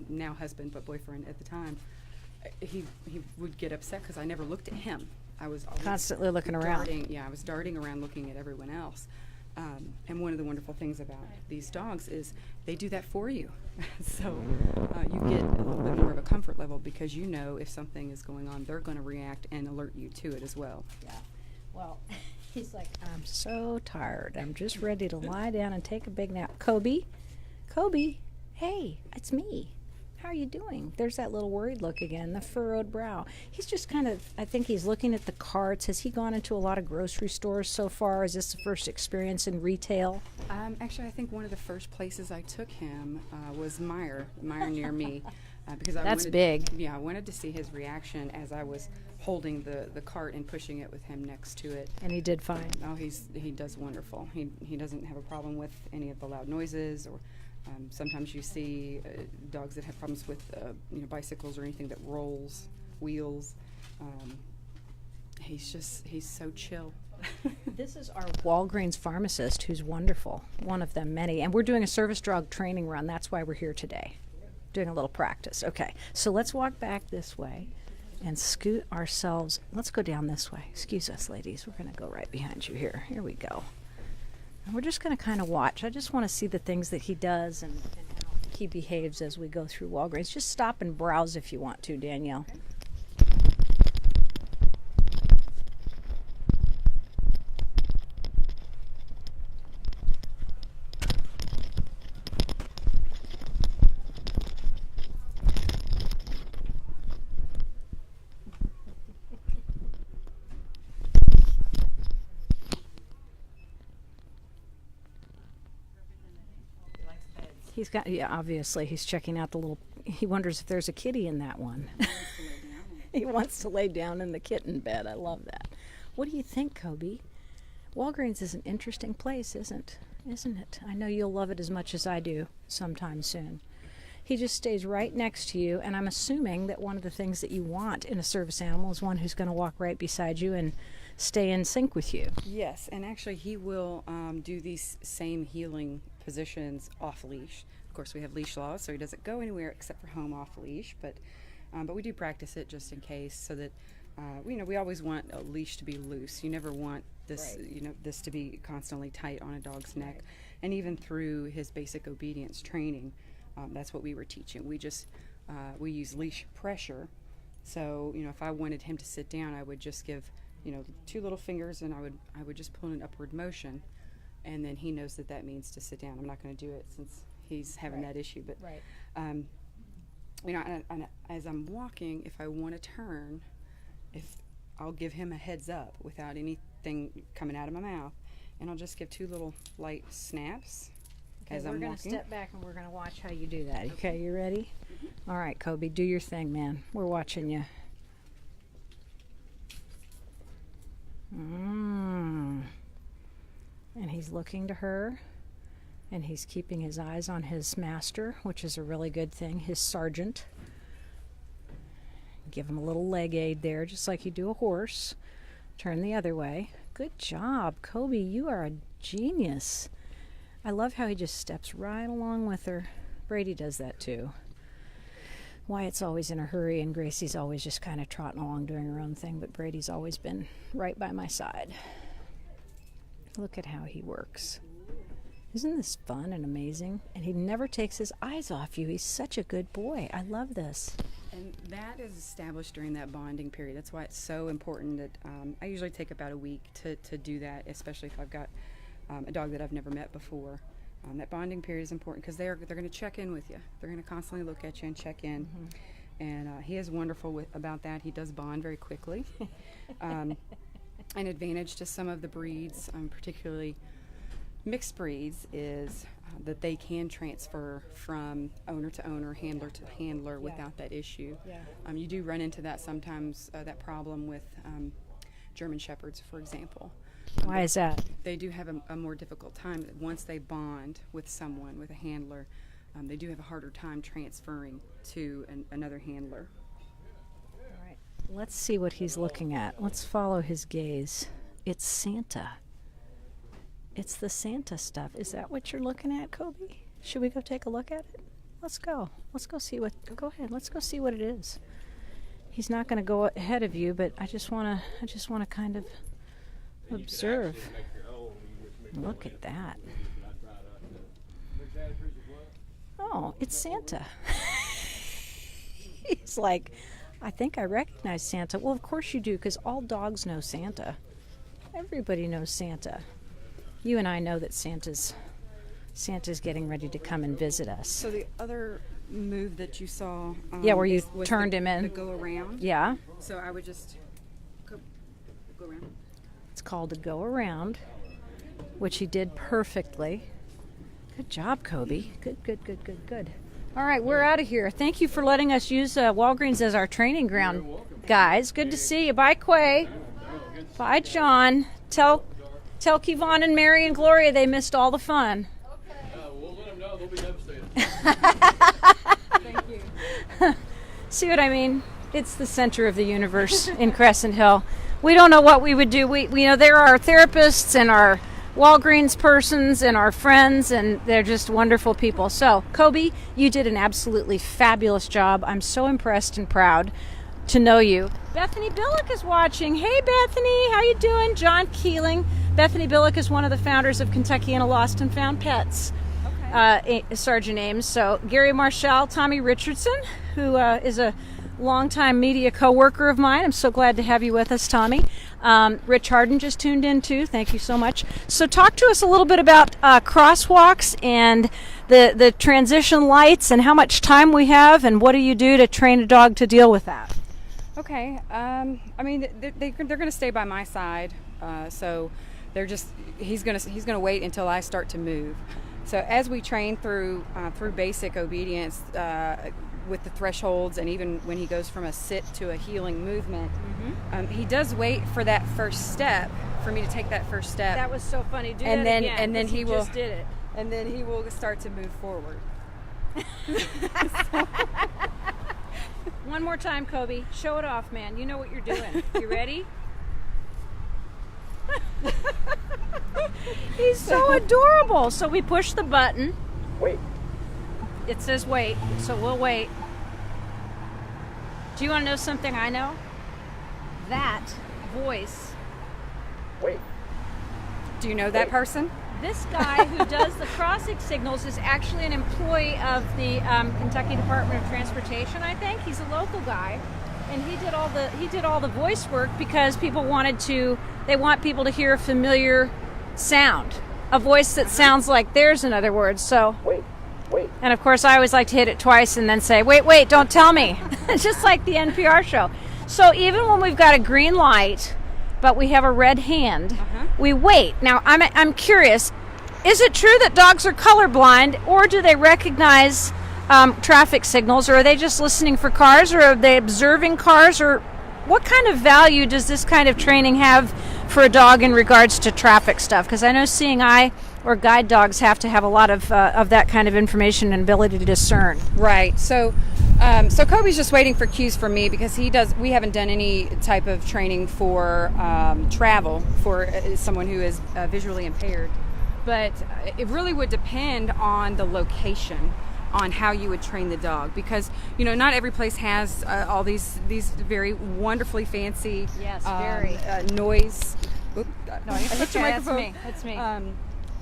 now husband, but boyfriend at the time. He would get upset because I never looked at him. I was always Constantly looking around. I was darting around looking at everyone else. And one of the wonderful things about these dogs is they do that for you. So you get a little bit more of a comfort level because you know if something is going on, they're going to react and alert you to it as well. Yeah. Well, he's like, I'm so tired. I'm just ready to lie down and take a big nap. Kobe, hey, it's me. How are you doing? There's that little worried look again, the furrowed brow. He's just kind of, I think he's looking at the carts. Has he gone into a lot of grocery stores so far? Is this the first experience in retail? Actually, I think one of the first places I took him was Meijer near me. Because That's big. Yeah, I wanted to see his reaction as I was holding the cart and pushing it with him next to it. And he did fine. Oh, he does wonderful. He doesn't have a problem with any of the loud noises or sometimes you see dogs that have problems with bicycles or anything that rolls, wheels. He's so chill. This is our Walgreens pharmacist who's wonderful, one of them many. And we're doing a service dog training run. That's why we're here today, doing a little practice. Okay, so let's walk back this way and scoot ourselves. Let's go down this way. Excuse us, ladies. We're going to go right behind you here. Here we go. And we're just going to kind of watch. I just want to see the things that he does and how he behaves as we go through Walgreens. Just stop and browse if you want to, Danielle. He's got, yeah, obviously he's checking out the little, he wonders if there's a kitty in that one. He wants to lay down in the kitten bed. I love that. What do you think, Kobe? Walgreens is an interesting place, isn't it? I know you'll love it as much as I do sometime soon. He just stays right next to you, and I'm assuming that one of the things that you want in a service animal is one who's going to walk right beside you and stay in sync with you. Yes, and actually he will do these same healing positions off leash. Of course, we have leash laws, so he doesn't go anywhere except for home off leash. But we do practice it just in case, so that we always want a leash to be loose. You never want this, right, this to be constantly tight on a dog's neck. Right. And even through his basic obedience training, that's what we were teaching. We use leash pressure. So if I wanted him to sit down, I would just give two little fingers, and I would just pull in an upward motion. And then he knows that means to sit down. I'm not going to do it since he's having that issue. But, right. And as I'm walking, if I want to turn, I'll give him a heads up without anything coming out of my mouth. And I'll just give two little light snaps as I'm walking. We're going to step back and we're going to watch how you do that. Okay, you ready? Mm-hmm. All right, Kobe, do your thing, man. We're watching you. And he's looking to her, and he's keeping his eyes on his master, which is a really good thing, his sergeant. Give him a little leg aid there, just like you do a horse. Turn the other way. Good job, Kobe. You are a genius. I love how he just steps right along with her. Brady does that too. Wyatt's always in a hurry, and Gracie's always just kind of trotting along doing her own thing, but Brady's always been right by my side. Look at how he works. Isn't this fun and amazing? And he never takes his eyes off you. He's such a good boy. I love this. And that is established during that bonding period. That's why it's so important that I usually take about a week to do that, especially if I've got a dog that I've never met before. That bonding period is important because they're going to check in with you. They're going to constantly look at you and check in. Mm-hmm. And he is wonderful about that. He does bond very quickly. An advantage to some of the breeds, particularly mixed breeds, is that they can transfer from owner to owner, handler to handler, without that issue. Yeah. You do run into that sometimes, that problem with German Shepherds, for example. Why is that? They do have a more difficult time. Once they bond with someone, with a handler, they do have a harder time transferring to another handler. Let's see what he's looking at. Let's follow his gaze. It's Santa. It's the Santa stuff. Is that what you're looking at, Kobe? Should we go take a look at it? Let's go. Let's go see what. Go ahead. Let's go see what it is. He's not going to go ahead of you, but I just want to kind of observe. Look at that. Oh, it's Santa. He's like, I think I recognize Santa. Well, of course you do, because all dogs know Santa. Everybody knows Santa. You and I know that Santa's getting ready to come and visit us. So the other move that you saw, Yeah, where you was turned him in. the go around. Yeah, So I would just go around. it's called a go around, which he did perfectly. Good job, Kobe. Good. All right, we're out of here. Thank you for letting us use Walgreens as our training ground, guys. Good to see you. Bye, Quay. Bye, John. Tell Kevon and Mary and Gloria they missed all the fun. We'll let them know. They'll be devastated. Thank you. See what I mean? It's the center of the universe in Crescent Hill. We don't know what we would do. We know there are therapists and our Walgreens persons and our friends, and they're just wonderful people. So, Kobe, you did an absolutely fabulous job. I'm so impressed and proud to know you. Bethany Billick is watching. Hey, Bethany, how you doing? John Keeling. Bethany Billick is one of the founders of Kentuckiana Lost and Found Pets. Sergeant Ames. So Gary Marshall, Tommy Richardson, who is a longtime media co-worker of mine. I'm so glad to have you with us, Tommy. Rich Harden just tuned in too. Thank you so much. So talk to us a little bit about crosswalks and the transition lights and how much time we have and what do you do to train a dog to deal with that? Okay. I mean, they're going to stay by my side. So he's going to wait until I start to move. So as we train through basic obedience with the thresholds, and even when he goes from a sit to a heeling movement, he does wait for that first step, for me to take that first step. That was so funny. Do And that then- again, and then 'cause he will- just did it. And then he will start to move forward. One more time, Kobe. Show it off, man. You know what you're doing. You ready? He's so adorable. So we push the button. Wait. It says wait, so we'll wait. Do you want to know something I know? That voice. Wait. Do you know that person? This guy who does the crossing signals is actually an employee of the Kentucky Department of Transportation. I think he's a local guy, and he did all the voice work because people want people to hear a familiar sound, a voice that sounds like theirs. In other words, so. Wait. And of course, I always like to hit it twice and then say, wait, don't tell me. Just like the NPR show. So even when we've got a green light, but we have a red hand, we wait. Now, I'm curious, is it true that dogs are colorblind, or do they recognize traffic signals, or are they just listening for cars, or are they observing cars, or what kind of value does this kind of training have for a dog in regards to traffic stuff? Because I know seeing eye or guide dogs have to have a lot of that kind of information and ability to discern. Right. So Kobe's just waiting for cues from me because we haven't done any type of training for travel for someone who is visually impaired. But it really would depend on the location, on how you would train the dog, because not every place has all these very wonderfully fancy very noise. Oop, No, I hit your microphone. That's me.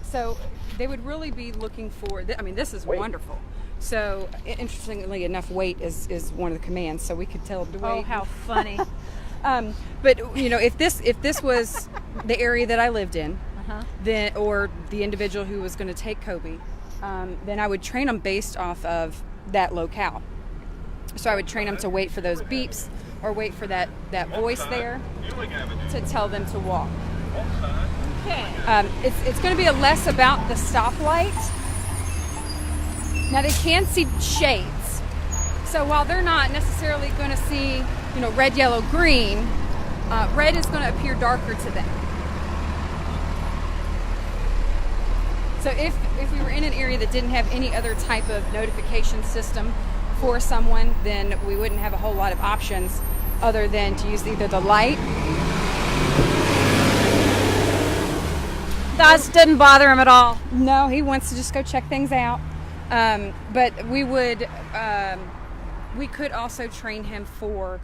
So they would really be looking for. This is wonderful. So interestingly enough, wait is one of the commands, so we could tell them to wait. Oh, how funny! But if this was the area that I lived in, then or the individual who was going to take Kobe, then I would train them based off of that locale. So I would train them to wait for those beeps or wait for that voice there to tell them to walk. Okay. It's going to be less about the stoplight. Now they can see shades. So while they're not necessarily going to see, red, yellow, green, red is going to appear darker to them. So if we were in an area that didn't have any other type of notification system for someone, then we wouldn't have a whole lot of options other than to use either the light. That didn't bother him at all. No, he wants to just go check things out. But we could also train him for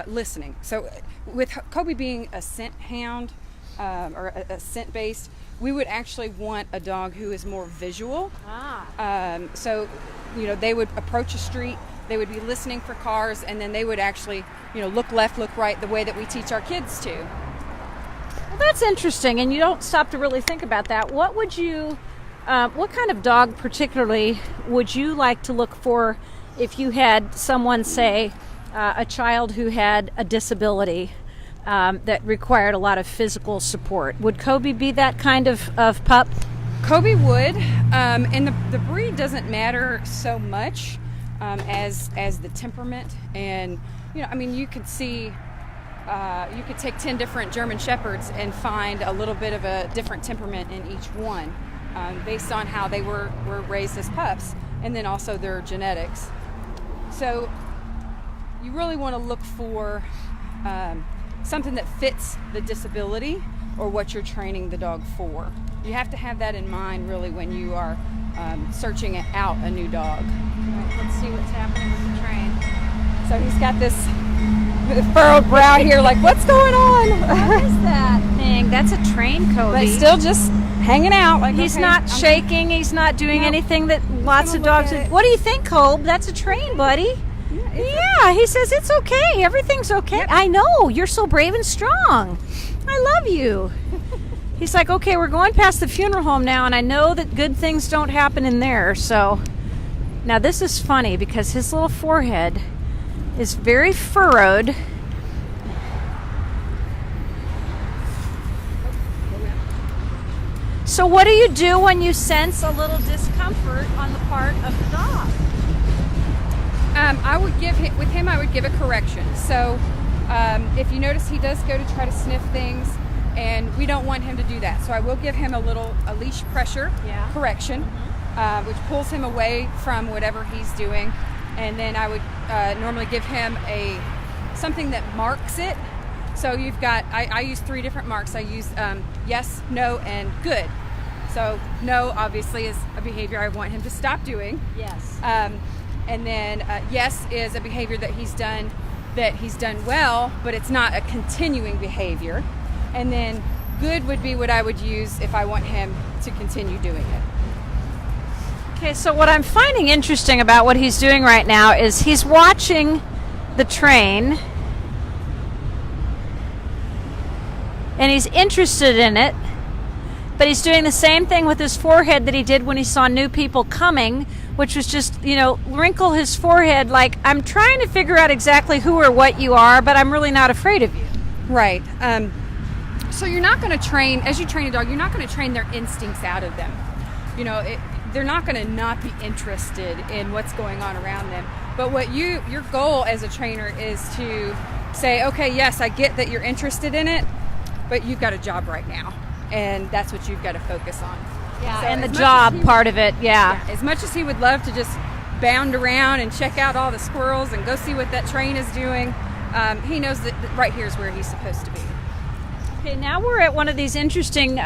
listening. So with Kobe being a scent hound or a scent based, we would actually want a dog who is more visual. So, they would approach a street, they would be listening for cars, and then they would actually, look left, look right, the way that we teach our kids to. Well, that's interesting, and you don't stop to really think about that. What would you, what kind of dog particularly would you like to look for if you had someone, say, a child who had a disability that required a lot of physical support? Would Kobe be that kind of pup? Kobe would, and the breed doesn't matter so much as the temperament. And you could see, you could take 10 different German Shepherds and find a little bit of a different temperament in each one, based on how they were raised as pups, and then also their genetics. So you really want to look for something that fits the disability or what you're training the dog for. You have to have that in mind, really, when you are searching out a new dog. Right, let's see what's happening with the train. So he's got this furrowed brow here, like, what's going on? What is that thing? That's a train, Kobe. But still just hanging out. Like, he's okay, not shaking. He's not doing anything that lots of dogs do. What do you think, Kobe? That's a train, buddy. Yeah, he says it's okay. Everything's okay. Yep. I know. You're so brave and strong. I love you. He's like, okay, we're going past the funeral home now, and I know that good things don't happen in there. So now this is funny because his little forehead is very furrowed. So what do you do when you sense a little discomfort on the part of the dog? I would give a correction. So if you notice, he does go to try to sniff things, and we don't want him to do that. So I will give him a leash pressure correction, which pulls him away from whatever he's doing. And then I would normally give him something that marks it. So you've got, I use 3 different marks. I use yes, no, and good. So no, obviously, is a behavior I want him to stop doing. Yes. And then yes is a behavior that he's done well, but it's not a continuing behavior. And then good would be what I would use if I want him to continue doing it. Okay, so what I'm finding interesting about what he's doing right now is he's watching the train, and he's interested in it, but he's doing the same thing with his forehead that he did when he saw new people coming, which was just, wrinkle his forehead like, I'm trying to figure out exactly who or what you are, but I'm really not afraid of you. Right. So you're not going to train, as you train a dog, you're not going to train their instincts out of them. They're not going to not be interested in what's going on around them. But what your goal as a trainer is to say, okay, yes, I get that you're interested in it, but you've got a job right now. And that's what you've got to focus on. Yeah, so and the job part of it, yeah. As much as he would love to just bound around and check out all the squirrels and go see what that train is doing, he knows that right here is where he's supposed to be. Okay, now we're at one of these interesting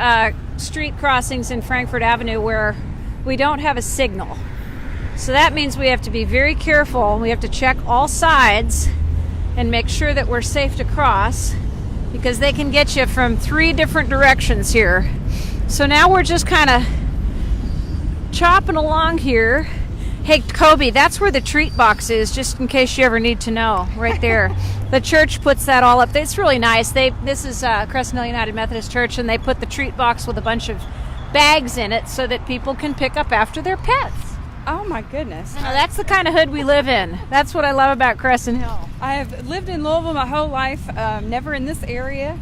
street crossings in Frankfort Avenue where we don't have a signal. So that means we have to be very careful. We have to check all sides and make sure that we're safe to cross, because they can get you from 3 different directions here. So now we're just kind of chopping along here. Hey, Kobe, that's where the treat box is, just in case you ever need to know, right there. The church puts that all up. It's really nice. This is Crescent Hill United Methodist Church, and they put the treat box with a bunch of bags in it so that people can pick up after their pets. Oh, my goodness. Now, that's the kind of hood we live in. That's what I love about Crescent Hill. I have lived in Louisville my whole life, never in this area,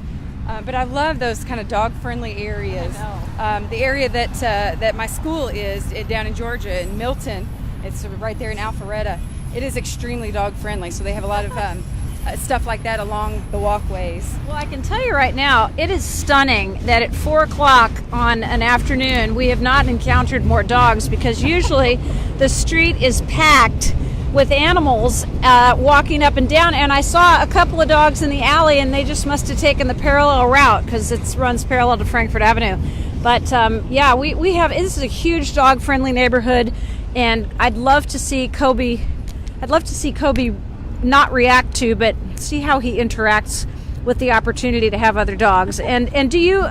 but I love those kind of dog-friendly areas. I know. The area that my school is down in Georgia, in Milton, it's right there in Alpharetta. It is extremely dog-friendly, so they have a lot of stuff like that along the walkways. Well, I can tell you right now, it is stunning that at 4 o'clock on an afternoon, we have not encountered more dogs, because usually the street is packed with animals walking up and down, and I saw a couple of dogs in the alley, and they just must have taken the parallel route because it runs parallel to Frankfort Avenue. But yeah, we have, this is a huge dog-friendly neighborhood, and I'd love to see Kobe not react to, but see how he interacts with the opportunity to have other dogs. And do you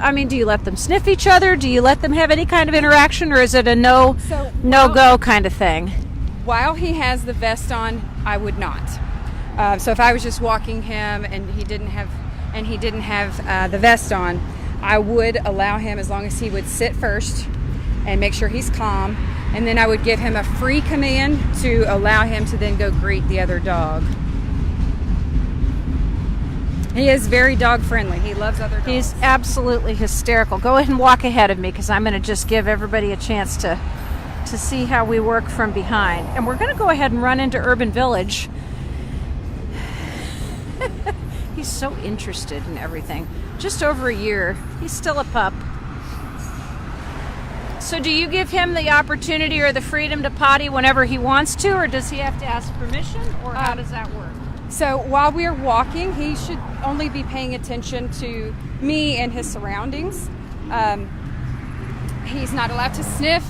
let them sniff each other? Do you let them have any kind of interaction, or is it a no go kind of thing? While he has the vest on, I would not. So if I was just walking him and he didn't have the vest on, I would allow him, as long as he would sit first and make sure he's calm, and then I would give him a free command to allow him to then go greet the other dog. He is very dog friendly. He loves other dogs. He's absolutely hysterical. Go ahead and walk ahead of me, because I'm going to just give everybody a chance to see how we work from behind. And we're going to go ahead and run into Urban Village. He's so interested in everything. Just over a year. He's still a pup. So do you give him the opportunity or the freedom to potty whenever he wants to, or does he have to ask permission, or how does that work? So while we're walking, he should only be paying attention to me and his surroundings. He's not allowed to sniff,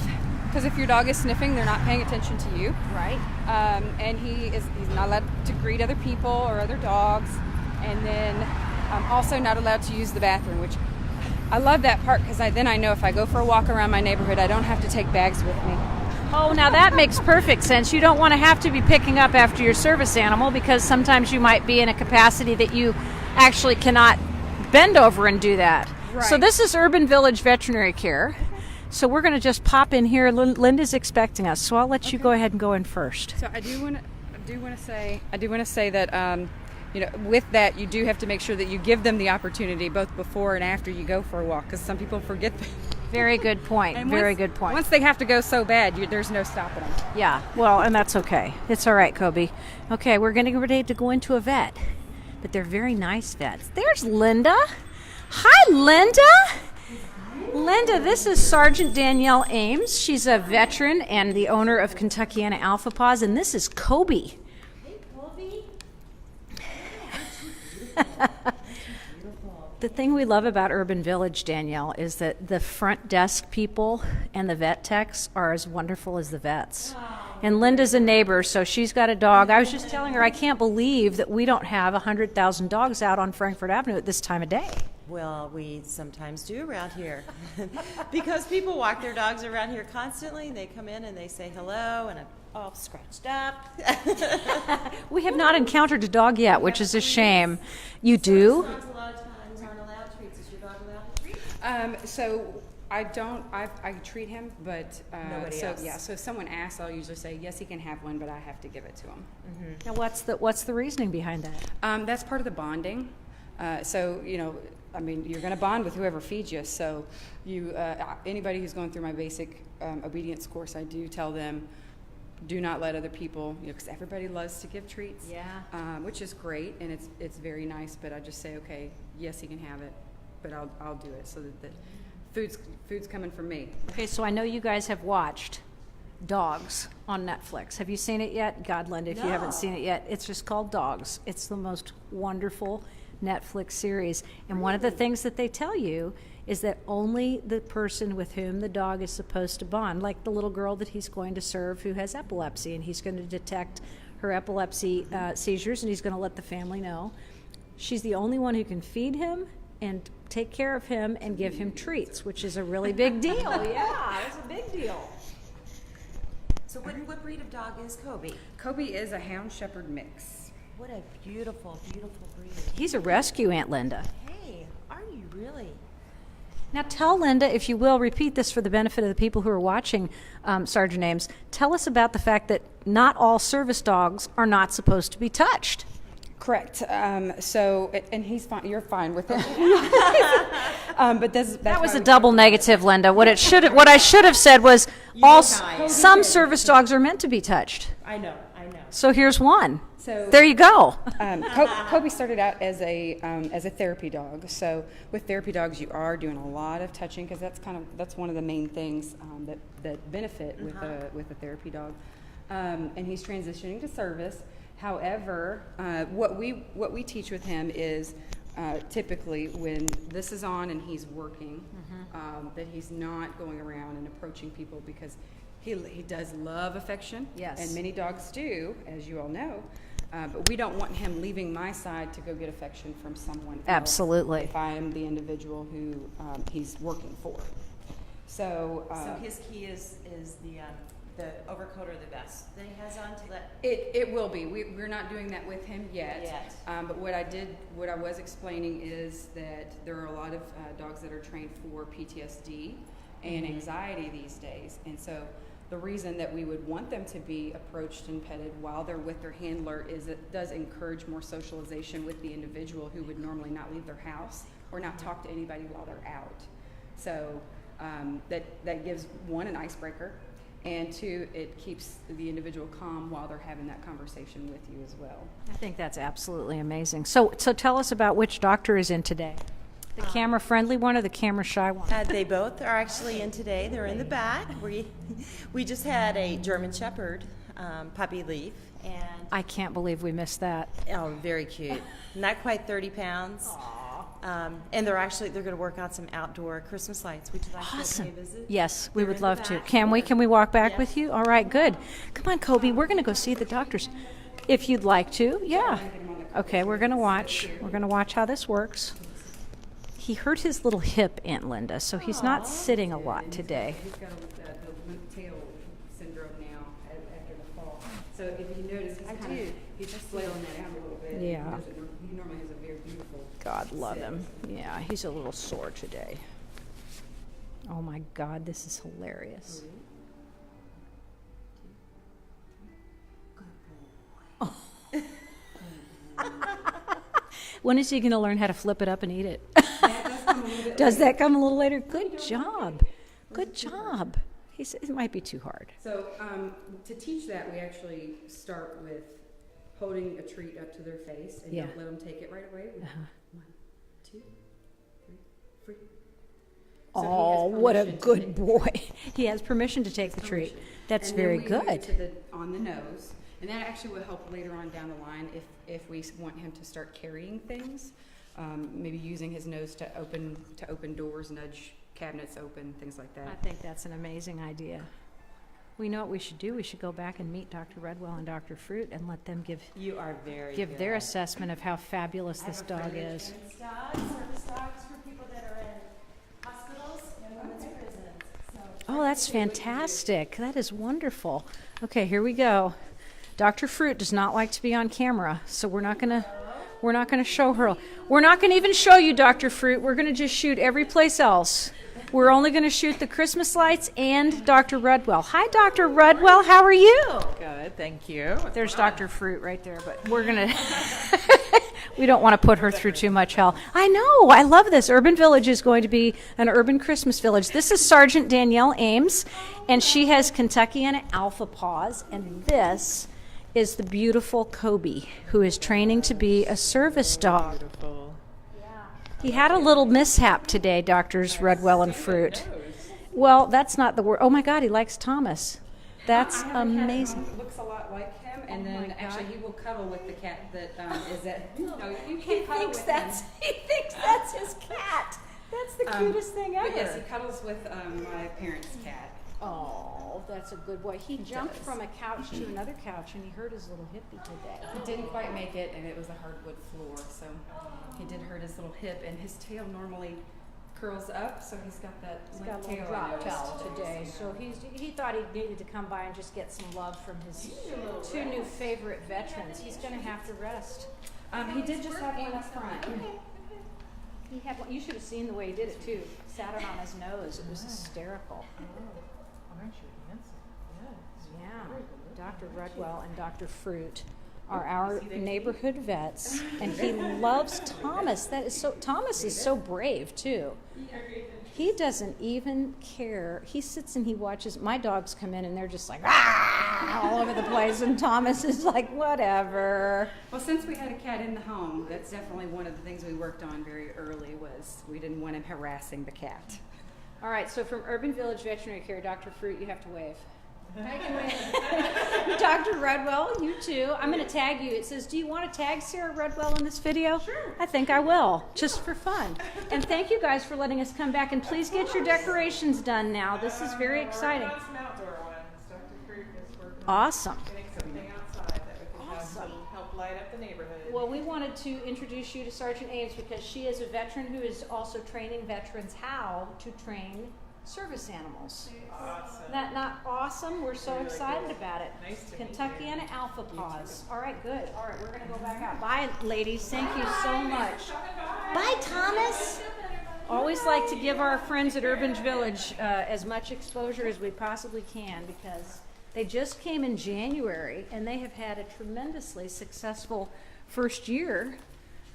because if your dog is sniffing, they're not paying attention to you. Right. And he's not allowed to greet other people or other dogs. And then also not allowed to use the bathroom, which I love that part, because then I know if I go for a walk around my neighborhood, I don't have to take bags with me. Oh, now that makes perfect sense. You don't want to have to be picking up after your service animal, because sometimes you might be in a capacity that you actually cannot bend over and do that. Right. So this is Urban Village Veterinary Care. So we're going to just pop in here. Linda's expecting us, so I'll let you go ahead and go in first. So I do want to say that with that, you do have to make sure that you give them the opportunity both before and after you go for a walk, because some people forget that. Very good point. Good point. Once they have to go so bad, there's no stopping them. Yeah, well, and that's okay. It's all right, Kobe. Okay, we're getting ready to go into a vet, but they're very nice vets. There's Linda. Hi, Linda. Linda, this is Sergeant Danielle Ames. She's a veteran and the owner of Kentuckiana Alpha Paws, and this is Kobe. Hey, Kobe. The thing we love about Urban Village, Danielle, is that the front desk people and the vet techs are as wonderful as the vets. And Linda's a neighbor, so she's got a dog. I was just telling her I can't believe that we don't have 100,000 dogs out on Frankfort Avenue at this time of day. Well, we sometimes do around here because people walk their dogs around here constantly. They come in and they say hello, and I'm all scratched up. We have not encountered a dog yet, which is a shame. You do? Dogs a lot of times aren't allowed treats. Is your dog allowed to treat? So I don't. I treat him, but Nobody else. Yeah. So if someone asks, I'll usually say yes, he can have one, but I have to give it to him. Now, what's the reasoning behind that? That's part of the bonding. So you're going to bond with whoever feeds you. So anybody who's going through my basic obedience course, I do tell them, do not let other people, because everybody loves to give treats. Yeah. Which is great, and it's very nice. But I just say, okay, yes, he can have it, but I'll do it so that the food's coming from me. Okay, so I know you guys have watched Dogs on Netflix. Have you seen it yet? God, Linda, if you haven't seen it yet, it's just called Dogs. It's the most wonderful Netflix series. And one of the things that they tell you is that only the person with whom the dog is supposed to bond, like the little girl that he's going to serve who has epilepsy, and he's going to detect her epilepsy seizures, and he's going to let the family know. She's the only one who can feed him and take care of him and give him treats, which is a really big deal. Yeah, it's a big deal. So what breed of dog is Kobe? Kobe is a Hound Shepherd mix. What a beautiful, beautiful breed. He's a rescue, Aunt Linda. Hey, are you really? Now tell Linda, if you will, repeat this for the benefit of the people who are watching, Sergeant Ames. Tell us about the fact that not all service dogs are not supposed to be touched. Correct. So, and he's fine. You're fine with it. But that was a double negative, Linda. What I should have said was some service dogs are meant to be touched. I know. So here's one. So there you go. Kobe started out as a therapy dog. So with therapy dogs, you are doing a lot of touching, because that's one of the main things that benefit with a therapy dog. And he's transitioning to service. However, what we teach with him is typically when this is on and he's working, that he's not going around and approaching people, because he does love affection. Yes. And many dogs do, as you all know. But we don't want him leaving my side to go get affection from someone else. Absolutely. If I am the individual who he's working for. So his key is the overcoat or the vest that he has on to let. it will be. We're not doing that with him yet. But what I was explaining is that there are a lot of dogs that are trained for PTSD and anxiety these days, and so the reason that we would want them to be approached and petted while they're with their handler is it does encourage more socialization with the individual who would normally not leave their house or not talk to anybody while they're out. So that gives, one, an icebreaker, and two, it keeps the individual calm while they're having that conversation with you as well. I think that's absolutely amazing. So tell us about which doctor is in today. The camera-friendly one or the camera-shy one? They both are actually in today. They're in the back. We just had a German Shepherd puppy leave, and I can't believe we missed that. very cute. Not quite 30 pounds. And they're going to work on some outdoor Christmas lights. Would you like Awesome. to pay a visit? Yes, we They're would in the love to. back. Can we walk back Yes. with you? All right, good. Come on, Kobe. We're going to go see the doctors. If you'd like to, yeah. Okay, we're going to watch. We're going to watch how this works. He hurt his little hip, Aunt Linda, so he's not sitting a lot today. He's got the limp tail syndrome now after the fall. So if you notice, he's just flailing that out a little bit. Yeah. He normally has a very beautiful. God love him. Yeah, he's a little sore today. Oh my God, this is hilarious. When is he going to learn how to flip it up and eat it? Does that come a little later? Good job. Good job. It might be too hard. So to teach that, we actually start with holding a treat up to their face and don't let them take it right away. 1, 2, 3, 4. Oh, what a good boy. He has permission to take the treat. That's very good. On the nose. And that actually will help later on down the line if we want him to start carrying things, maybe using his nose to open doors, nudge cabinets open, things like that. I think that's an amazing idea. We know what we should do. We should go back and meet Dr. Redwell and Dr. Fruit and let them give their assessment of how fabulous this dog is. Service dogs for people that are in hospitals and women's prisons. Oh, that's fantastic. That is wonderful. Okay, here we go. Dr. Fruit does not like to be on camera, so we're not gonna show her. We're not gonna even show you, Dr. Fruit. We're gonna just shoot every place else. We're only gonna shoot the Christmas lights and Dr. Redwell. Hi, Dr. Redwell. How are you? Good, thank you. There's Dr. Fruit right there, but we're gonna. We don't want to put her through too much hell. I know. I love this. Urban Village is going to be an urban Christmas village. This is Sergeant Danielle Ames, and she has Kentuckiana Alpha Paws, and this is the beautiful Kobe, who is training to be a service dog. Beautiful. He had a little mishap today, Doctors Redwell and Fruit. Well, that's not the word. Oh my God, he likes Thomas. That's amazing. Looks a lot like him, and then actually he will cuddle with the cat that is at. No, you He can't cuddle thinks with that's his cat. That's the cutest thing ever. But yes, he cuddles with my parents' cat. Oh, that's a good boy. He jumped from a couch to another couch, and he hurt his little hippie today. He didn't quite make it, and it was a hardwood floor, so he did hurt his little hip, and his tail normally curls up, so he's got that Got a little drop tail today, so he thought he needed to come by and just get some love from his two new favorite veterans. He's going to have to rest. He did just have one up front. He had one. You should have seen the way he did it too. Sat it on his nose. It was hysterical. Yeah, Dr. Redwell and Dr. Fruit are our neighborhood vets, and he loves Thomas. Thomas is so brave too. He doesn't even care. He sits and he watches. My dogs come in and they're just like all over the place, and Thomas is like, whatever. Well, since we had a cat in the home, that's definitely one of the things we worked on very early was we didn't want him harassing the cat. All right, so from Urban Village Veterinary Care, Dr. Fruit, you have to wave. I can wave. Dr. Redwell, you too. I'm going to tag you. It says, do you want to tag Sarah Redwell in this video? Sure. I think I will, just for fun. And thank you guys for letting us come back. And please get your decorations done now. This is very exciting. Some outdoor ones. Dr. Fruit is working Awesome. on getting something outside that we can have some help light up the neighborhood. Well, we wanted to introduce you to Sergeant Ames because she is a veteran who is also training veterans how to train service animals. Awesome. Isn't that not awesome? We're so excited about it. Nice to meet you. Kentuckiana Alpha Paws. All right, good. All right, we're going to go back out. Bye, ladies. Thank you so much. Bye, Thomas. Always like to give our friends at Urban Village as much exposure as we possibly can because they just came in January and they have had a tremendously successful first year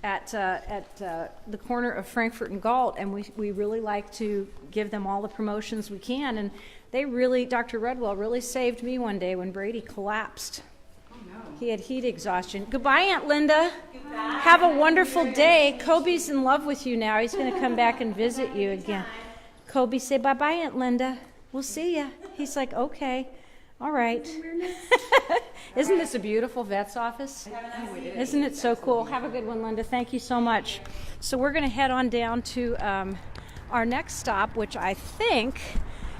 at the corner of Frankfort and Galt, and we really like to give them all the promotions we can. And they really, Dr. Redwell really saved me one day when Brady collapsed. Oh, no. He had heat exhaustion. Goodbye, Aunt Linda. Goodbye. Have a wonderful day. Kobe's in love with you now. He's going to come back and visit you again. Kobe, say bye-bye, Aunt Linda. We'll see ya. He's like, okay. All right. Isn't this a beautiful vet's office? Isn't it so cool? Have a good one, Linda. Thank you so much. So we're going to head on down to our next stop, which I think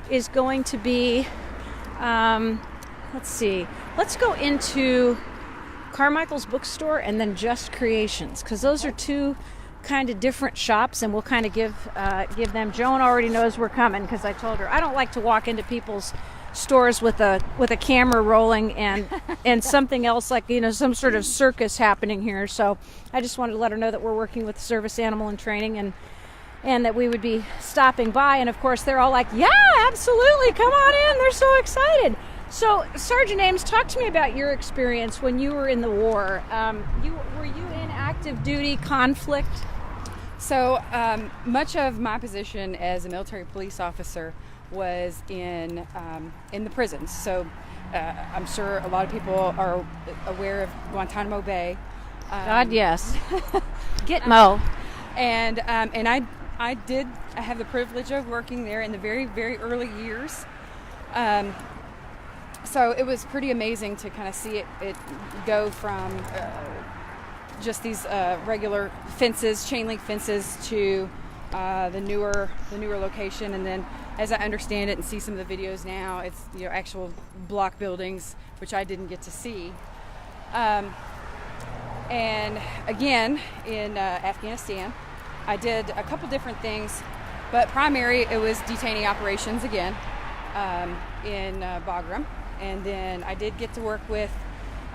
is going to be, let's see. Let's go into Carmichael's bookstore and then Just Creations, because those are two kind of different shops, and we'll kind of give them. Joan already knows we're coming because I told her I don't like to walk into people's stores with a camera rolling and something else like, you know, some sort of circus happening here. So I just wanted to let her know that we're working with service animal and training and that we would be stopping by. And of course they're all like, yeah, absolutely, come on in. They're so excited. So Sergeant Ames, talk to me about your experience when you were in the war. Were you in active duty conflict? So much of my position as a military police officer was in the prisons. So I'm sure a lot of people are aware of Guantanamo Bay. God, yes. Gitmo. And I have the privilege of working there in the very, very early years. So it was pretty amazing to kind of see it go from just these regular fences, chain link fences, to the newer location, and then as I understand it and see some of the videos now, it's, you know, actual block buildings, which I didn't get to see. And again, in Afghanistan, I did a couple different things, but primary it was detainee operations again in Bagram, and then I did get to work with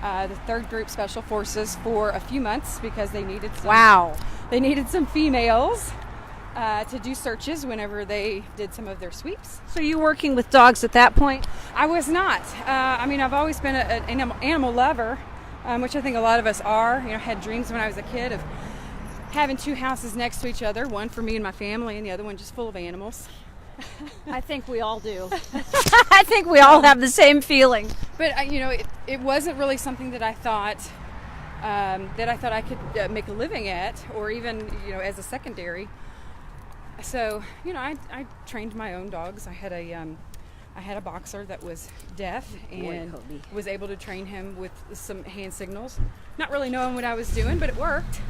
the 3rd Group Special Forces for a few months because they needed some females to do searches whenever they did some of their sweeps. So you working with dogs at that point? I was not. I mean, I've always been an animal lover, which I think a lot of us are. You know, had dreams when I was a kid of having 2 houses next to each other, one for me and my family and the other one just full of animals. I think we all do. I think we all have the same feeling. But you know, it wasn't really something that I thought I could make a living at, or even, you know, as a secondary. So, you know, I trained my own dogs. I had a boxer that was deaf and was able to train him with some hand signals. Not really knowing what I was doing, but it worked.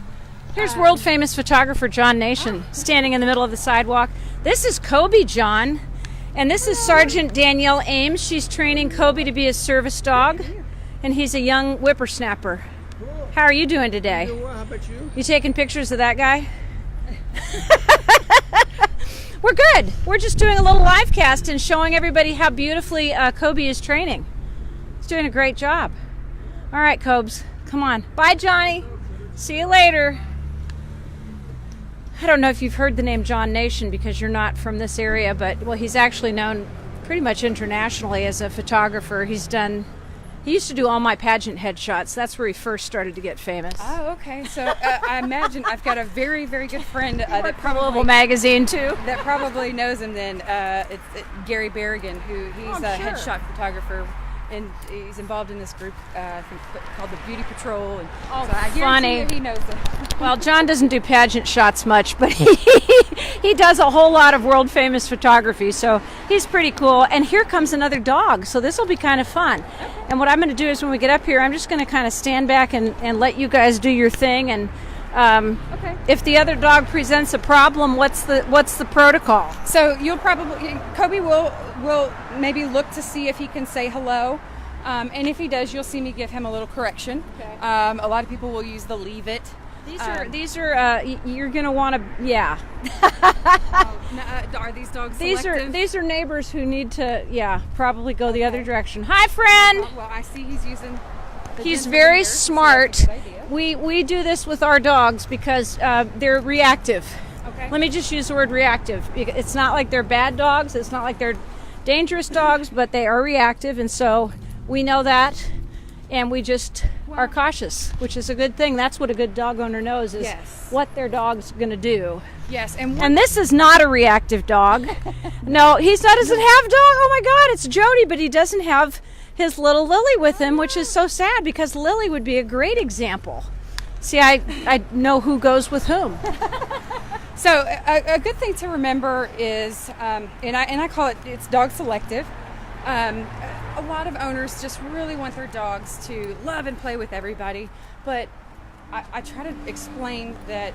Here's world famous photographer John Nation standing in the middle of the sidewalk. This is Kobe John, and this is Sergeant Danielle Ames. She's training Kobe to be a service dog, and he's a young whippersnapper. How are you doing today? Doing well. How about you? You taking pictures of that guy? We're good. We're just doing a little live cast and showing everybody how beautifully Kobe is training. He's doing a great job. All right, Cobes, come on. Bye, Johnny. See you later. I don't know if you've heard the name John Nation because you're not from this area, but well, he's actually known pretty much internationally as a photographer. He used to do all my pageant headshots. That's where he first started to get famous. Oh, okay. So I imagine I've got a very, very good friend that probably Global magazine too. that probably knows him. Then it's Gary Berrigan, he's a headshot photographer, and he's involved in this group I think called the Beauty Patrol. And so I funny. guarantee you he knows it. Well, John doesn't do pageant shots much, but he does a whole lot of world famous photography, so he's pretty cool. And here comes another dog, so this will be kind of fun. And what I'm going to do is when we get up here, I'm just going to kind of stand back and let you guys do your thing. And if the other dog presents a problem, what's the protocol? So you'll probably Kobe will maybe look to see if he can say hello. And if he does, you'll see me give him a little correction. Okay. A lot of people will use the leave it. These are you're gonna want to Are these dogs these are neighbors who need to probably go the other direction. Hi, friend. Well, I see he's using. He's very smart. We do this with our dogs because they're reactive. Okay. Let me just use the word reactive. It's not like they're bad dogs. It's not like they're dangerous dogs, but they are reactive, and so we know that, and we just are cautious, which is a good thing. That's what a good dog owner knows is what their dog's going to do. Yes, and this is not a reactive dog. No, doesn't have dog. Oh my God, it's Jody, but he doesn't have his little Lily with him, which is so sad because Lily would be a great example. See, I know who goes with whom. So a good thing to remember is, and I call it's dog selective. A lot of owners just really want their dogs to love and play with everybody, but I try to explain that,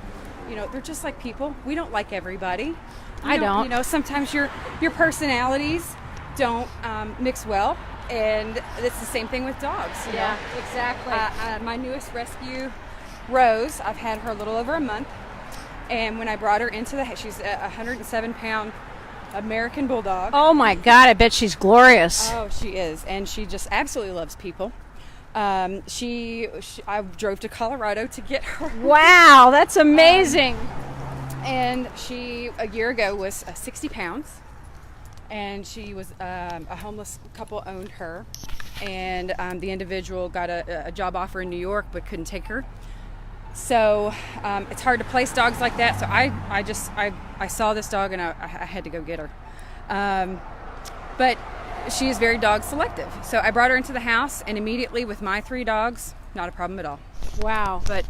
they're just like people. We don't like everybody. I don't. Sometimes your personalities don't mix well, and it's the same thing with dogs. Yeah, exactly. My newest rescue, Rose, I've had her a little over a month, and when I brought her into the house, she's a 107-pound American Bulldog. Oh my God, I bet she's glorious. Oh, she is, and she just absolutely loves people. I drove to Colorado to get her. Wow, that's amazing. And she, a year ago, was 60 pounds, and she was a homeless couple owned her, and the individual got a job offer in New York but couldn't take her. So it's hard to place dogs like that. So I saw this dog and I had to go get her. But she is very dog selective. So I brought her into the house, and immediately with my 3 dogs, not a problem at all. Wow. But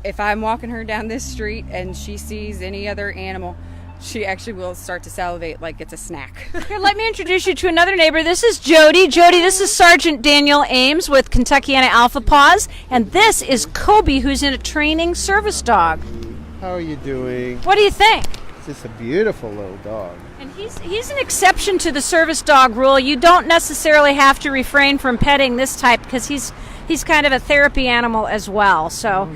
if I'm walking her down this street and she sees any other animal, she actually will start to salivate like it's a snack. Here, let me introduce you to another neighbor. This is Jody. Jody, this is Sergeant Danielle Ames with Kentuckiana Alpha Paws, and this is Kobe, who's in a training service dog. How are you doing? What do you think? It's just a beautiful little dog. And he's an exception to the service dog rule. You don't necessarily have to refrain from petting this type because he's kind of a therapy animal as well. So,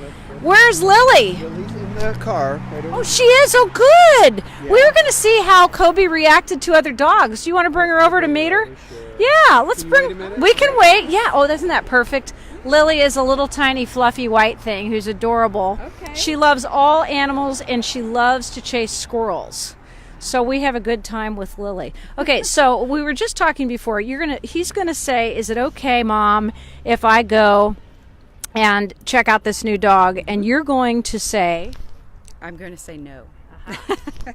where's Lily? Lily's in the car. Right over Oh, she is? Oh, good. Yeah. We were going to see how Kobe reacted to other dogs. Do you want to bring her over to meet her? Sure. Yeah, let's Can you bring. wait a minute? We can wait. Yeah. Oh, isn't that perfect? Lily is a little tiny fluffy white thing who's adorable. Okay. She loves all animals and she loves to chase squirrels. So we have a good time with Lily. Okay, so we were just talking before. He's gonna say, "Is it okay, Mom, if I go and check out this new dog?" And you're going to say, I'm going to say no.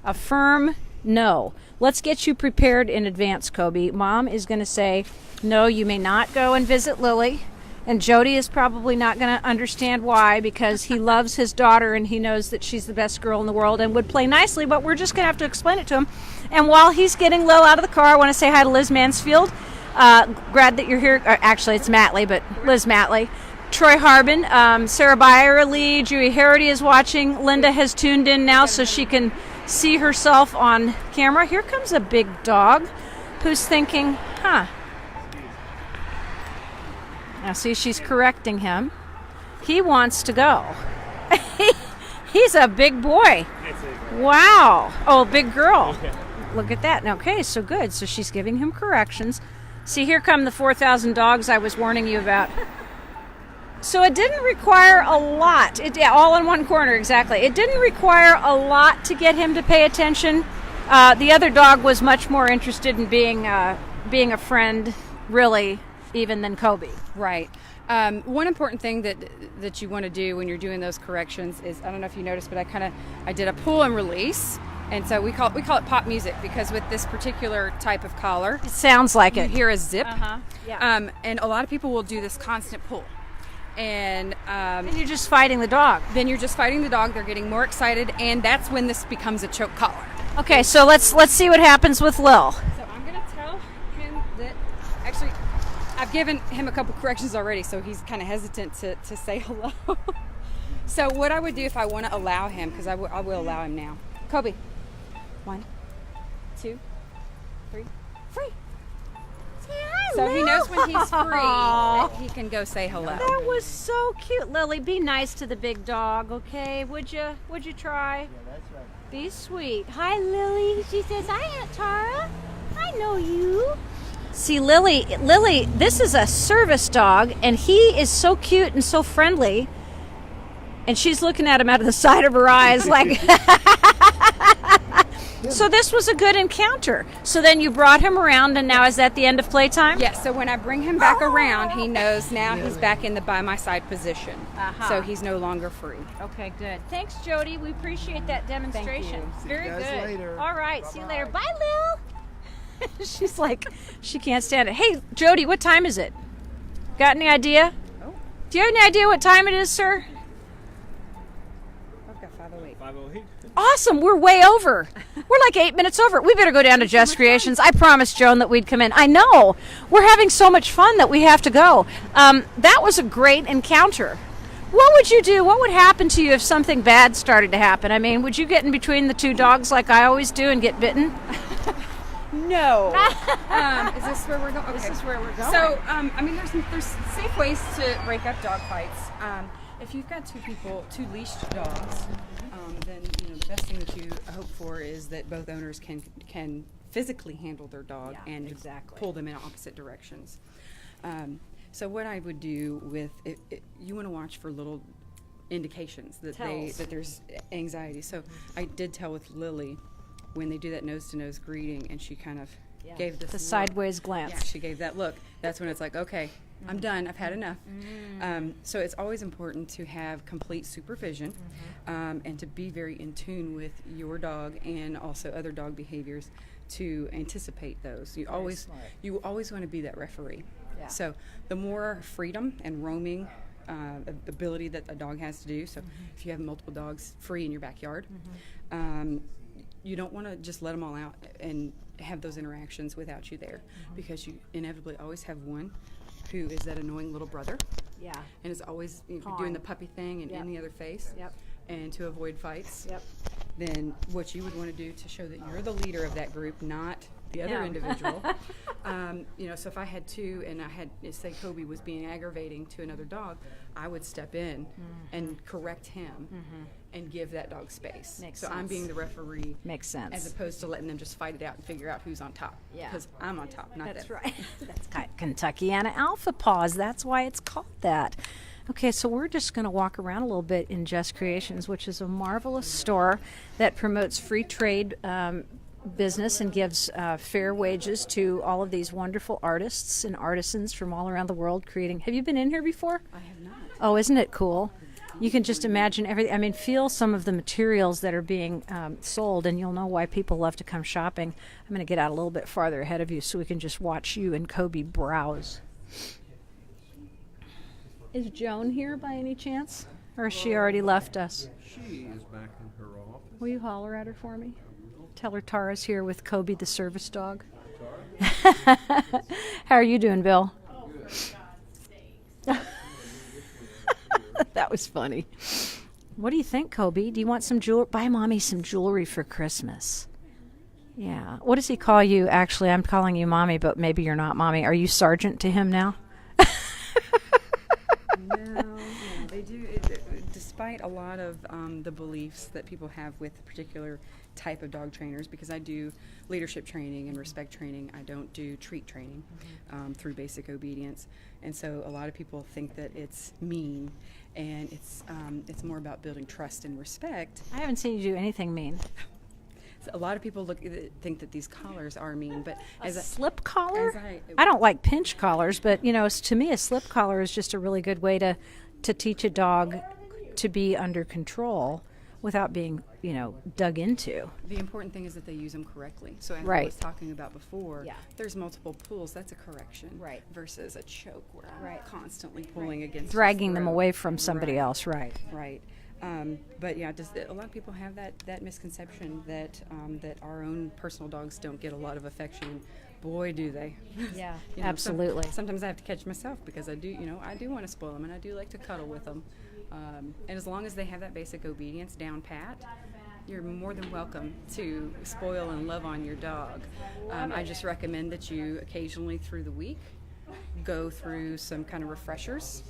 a firm no. Let's get you prepared in advance, Kobe. Mom is going to say, "No, you may not go and visit Lily." And Jody is probably not going to understand why, because he loves his daughter and he knows that she's the best girl in the world and would play nicely, but we're just going to have to explain it to him. And while he's getting Lil out of the car, I want to say hi to Liz Mansfield. Glad that you're here. Actually, it's Matley, but Liz Matley. Troy Harbin, Sarah Byerly, Julie Harity is watching. Linda has tuned in now so she can see herself on camera. Here comes a big dog who's thinking, Now see, she's correcting him. He wants to go. He's a big boy. Wow. Oh, big girl. Look at that. Okay, so good. So she's giving him corrections. See, here come the 4,000 dogs I was warning you about. So it didn't require a lot. All in one corner, exactly. It didn't require a lot to get him to pay attention. The other dog was much more interested in being a friend, really, even than Kobe. Right. One important thing that you want to do when you're doing those corrections is, I don't know if you noticed, but I did a pull and release, and so we call it pop music, because with this particular type of collar, It sounds like you it. hear a zip. Yeah. And a lot of people will do this constant pull, and And you're just fighting the dog. then you're just fighting the dog. They're getting more excited, and that's when this becomes a choke collar. Okay, so let's see what happens with Lil. So I'm going to tell him that, actually, I've given him a couple corrections already, so he's kind of hesitant to say hello. So what I would do if I want to allow him, because I will allow him now. Kobe, 1, 2, 3, free. Say hi, So he knows when he's free that he can go say hello. That was so cute, Lily. Be nice to the big dog, okay? Would you? Would you try? Yeah, that's right. Be sweet. Hi, Lily. She says, "Hi, Aunt Tara. I know you." See, Lily, this is a service dog, and he is so cute and so friendly. And she's looking at him out of the side of her eyes like... So this was a good encounter. So then you brought him around, and now is that the end of playtime? Yes, so when I bring him back around, he knows now he's back in the by my side position. Uh-huh. So he's no longer free. Okay, good. Thanks, Jody. We appreciate that demonstration. you. Very you guys good. later. All right, see you later. Bye, Lil. She's like, she can't stand it. Hey, Jody, what time is it? Got any idea? Oh. Do you have any idea what time it is, sir? I've got 508. 508. Awesome. We're way over. We're like 8 minutes over. We better go down to Just Creations. I promised Joan that we'd come in. I know. We're having so much fun that we have to go. That was a great encounter. What would you do? What would happen to you if something bad started to happen? I mean, would you get in between the two dogs like I always do and get bitten? No. Is this where we're going? Okay. This is where we're going. So, I mean, there's safe ways to break up dog fights. If you've got two leashed dogs, then the best thing that you hope for is that both owners can physically handle their dog and exactly. pull them in opposite directions. So what I would do with you want to watch for little indications that that there's anxiety. So I did tell with Lily when they do that nose-to-nose greeting, and she kind of gave this the look. Sideways glance. Yeah, she gave that look. That's when it's like, okay, I'm done. I've had enough. So it's always important to have complete supervision and to be very in tune with your dog and also other dog behaviors to anticipate those. You always want to be that referee. Yeah. So the more freedom and roaming ability that a dog has to do. So if you have multiple dogs free in your backyard, you don't want to just let them all out and have those interactions without you there, because you inevitably always have one who is that annoying little brother Yeah. and is always doing the puppy thing and in the other face. Yep. And to avoid fights, Yep. then what you would want to do to show that you're the leader of that group, not the other Yeah. individual. So if I had two and I had, say Kobe was being aggravating to another dog, I would step in and correct him and give that dog space. Makes so I'm sense. being the referee. Makes sense. As opposed to letting them just fight it out and figure out who's on top. Yeah. Because I'm on top, not That's them. right. That's Kentuckiana Alpha Paws. That's why it's called that. Okay, so we're just going to walk around a little bit in Just Creations, which is a marvelous store that promotes free trade business and gives fair wages to all of these wonderful artists and artisans from all around the world creating. Have you been in here before? I have not. Oh, isn't it cool? You can just imagine everything. I mean, feel some of the materials that are being sold, and you'll know why people love to come shopping. I'm going to get out a little bit farther ahead of you so we can just watch you and Kobe browse. Is Joan here by any chance? Or has she already left us? She is back in her office. Will you holler at her for me? Tell her Tara's here with Kobe, the service dog. How are you doing, Bill? That was funny. What do you think, Kobe? Do you want some jewelry? Buy Mommy some jewelry for Christmas. Yeah. What does he call you? Actually, I'm calling you Mommy, but maybe you're not Mommy. Are you Sergeant to him now? No, they do. Despite a lot of the beliefs that people have with a particular type of dog trainers, because I do leadership training and respect training, I don't do treat training through basic obedience, and so a lot of people think that it's mean, and it's more about building trust and respect. I haven't seen you do anything mean. So a lot of people think that these collars are mean, but as Slip collar? as I don't like pinch collars, but to me a slip collar is just a really good way to teach a dog to be under control without being, dug into. The important thing is that they use them correctly. So as I Right. was talking about before, Yeah. there's multiple pulls. That's a correction. Right. Versus a choke where I'm Right. constantly pulling against Dragging his them throat. away from somebody Right. else, right. Right. But yeah, a lot of people have that misconception that that our own personal dogs don't get a lot of affection. Boy, do they. Yeah, You know, absolutely. sometimes I have to catch myself because I do want to spoil them and I do like to cuddle with them. And as long as they have that basic obedience down pat, you're more than welcome to spoil and love on your dog. I just recommend that you occasionally through the week go through some kind of refreshers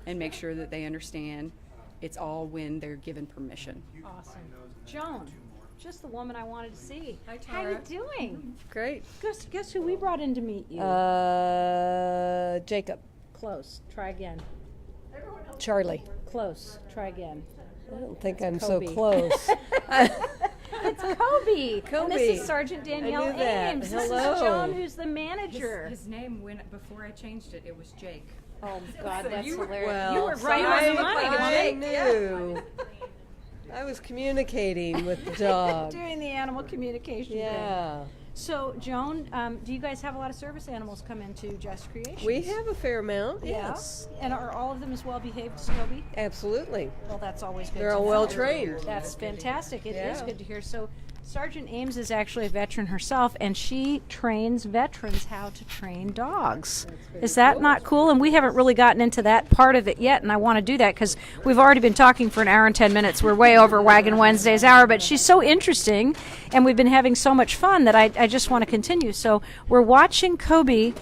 and make sure that they understand it's all when they're given permission. Awesome. Joan, just the woman I wanted to see. Hi, How you Tara. doing? Great. Guess who we brought in to meet you? Jacob. Close. Try again. Charlie. Close. Try again. I don't think I'm Kobe. so close. It's Kobe. And this is Sergeant Danielle knew that. Ames. Hello. This is Joan, who's the manager. His name, before I changed it, it was Jake. Oh God, that's hilarious. Well, You were right on the money. I knew. I was communicating with the dog. Doing the animal communication thing. Yeah. So, Joan, do you guys have a lot of service animals come into Just Creations? We have a fair amount, Yeah? yes. And are all of them as well behaved as Kobe? Absolutely. Well, that's always good. They're to all know. well trained. That's fantastic. It is Yeah. good to hear. So, Sergeant Ames is actually a veteran herself, and she trains veterans how to train dogs. Is that not cool? And we haven't really gotten into that part of it yet, and I want to do that because we've already been talking for an hour and 10 minutes. We're way over Waggin Wednesday's hour, but she's so interesting, and we've been having so much fun that I just want to continue. So we're watching Kobe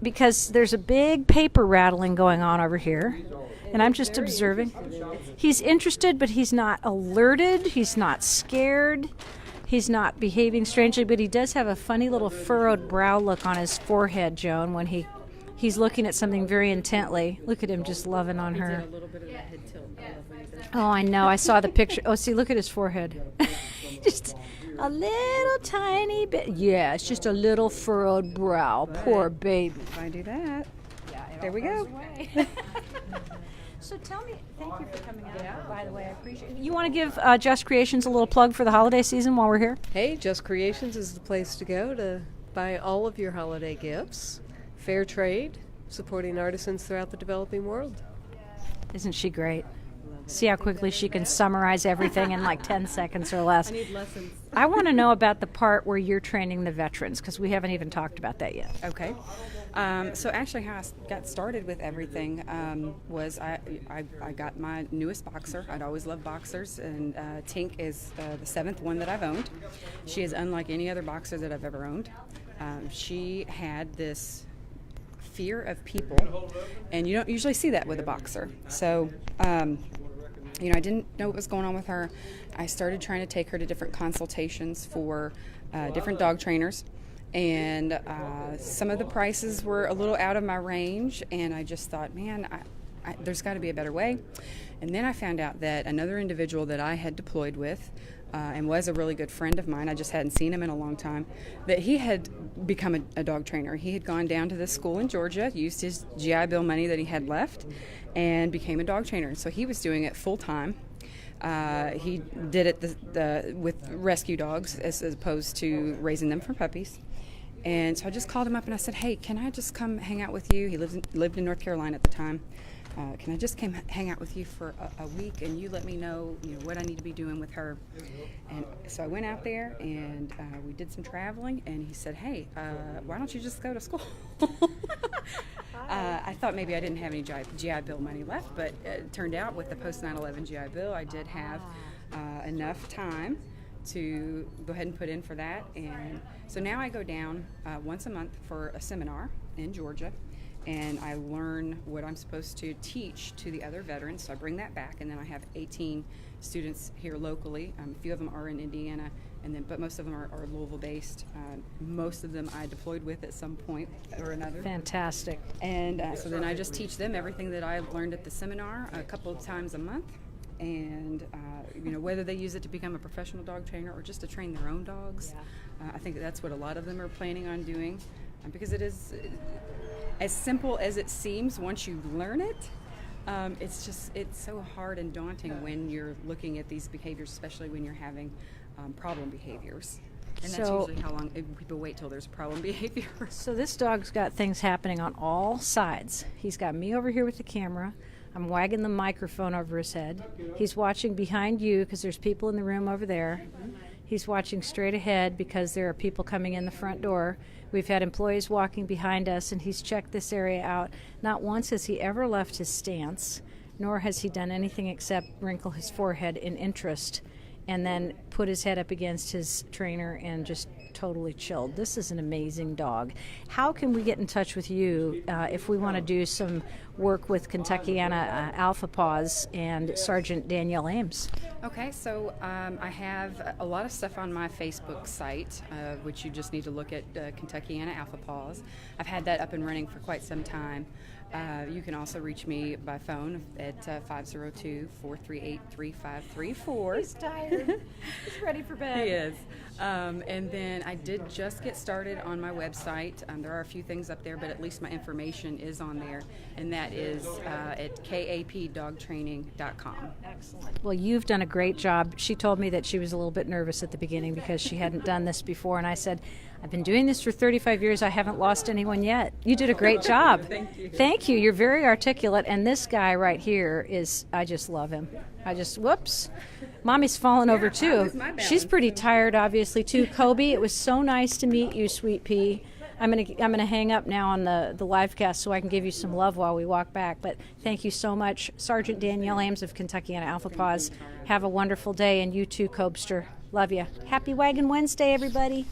because there's a big paper rattling going on over here. And I'm just observing. He's interested, but he's not alerted. He's not scared. He's not behaving strangely, but he does have a funny little furrowed brow look on his forehead, Joan, when he's looking at something very intently. Look at him just loving on her. A little bit of that head tilt. I love when he does. Oh, I know. I saw the picture. Oh, see, look at his forehead. Just a little tiny bit. Yeah, it's just a little furrowed brow. Poor baby. If I do that, Yeah, it there all we goes go. away. So tell me, thank you for coming out, by the way. I appreciate it. You want to give Just Creations a little plug for the holiday season while we're here? Hey, Just Creations is the place to go to buy all of your holiday gifts. Fair trade, supporting artisans throughout the developing world. Isn't she great? See how quickly she can summarize everything in like 10 seconds or less. I need lessons. I want to know about the part where you're training the veterans, because we haven't even talked about that yet. Okay. So actually how I got started with everything was I got my newest boxer. I'd always loved boxers, and Tink is the 7th one that I've owned. She is unlike any other boxer that I've ever owned. She had this fear of people, and you don't usually see that with a boxer. So, I didn't know what was going on with her. I started trying to take her to different consultations for different dog trainers. And some of the prices were a little out of my range, and I just thought, man, there's got to be a better way. And then I found out that another individual that I had deployed with and was a really good friend of mine, I just hadn't seen him in a long time, that he had become a dog trainer. He had gone down to this school in Georgia, used his GI Bill money that he had left, and became a dog trainer. So he was doing it full time. He did it with rescue dogs as opposed to raising them from puppies. And so I just called him up and I said, hey, can I just come hang out with you? He lived in North Carolina at the time. Can I just come hang out with you for a week, and you let me know, what I need to be doing with her? And so I went out there, and we did some traveling, and he said, hey, why don't you just go to school? I thought maybe I didn't have any GI Bill money left, but it turned out with the post 9/11 GI Bill, I did have enough time to go ahead and put in for that. And so now I go down once a month for a seminar in Georgia, and I learn what I'm supposed to teach to the other veterans. So I bring that back, and then I have 18 students here locally. A few of them are in Indiana, but most of them are Louisville based. Most of them I deployed with at some point or another. Fantastic. And so then I just teach them everything that I learned at the seminar a couple of times a month. And whether they use it to become a professional dog trainer or just to train their own dogs, I think that's what a lot of them are planning on doing, because it is as simple as it seems once you learn it. It's so hard and daunting when you're looking at these behaviors, especially when you're having problem behaviors. And that's So- usually how long people wait till there's problem behavior. So this dog's got things happening on all sides. He's got me over here with the camera. I'm wagging the microphone over his head. He's watching behind you because there's people in the room over there. He's watching straight ahead because there are people coming in the front door. We've had employees walking behind us, and he's checked this area out. Not once has he ever left his stance, nor has he done anything except wrinkle his forehead in interest. And then put his head up against his trainer and just totally chilled. This is an amazing dog. How can we get in touch with you if we want to do some work with Kentuckiana Alpha Paws and Sergeant Danielle Ames? Okay, so I have a lot of stuff on my Facebook site, which you just need to look at Kentuckiana Alpha Paws. I've had that up and running for quite some time. You can also reach me by phone at 502-438-3534. He's tired. He's ready for bed. He is. And then I did just get started on my website. There are a few things up there, but at least my information is on there, and that is at kapdogtraining.com. Excellent. Well, you've done a great job. She told me that she was a little bit nervous at the beginning because she hadn't done this before, and I said, I've been doing this for 35 years. I haven't lost anyone yet. You did a great job. Thank you. Thank you. You're very articulate, and this guy right here is, I just love him. Whoops. Mommy's fallen over too. She's pretty tired, obviously, too. Kobe, it was so nice to meet you, sweet pea. I'm gonna hang up now on the live cast so I can give you some love while we walk back. But thank you so much, Sergeant Danielle Ames of Kentuckiana Alpha Paws. Have a wonderful day, and you too, Cobster. Love you. Happy Waggin Wednesday, everybody.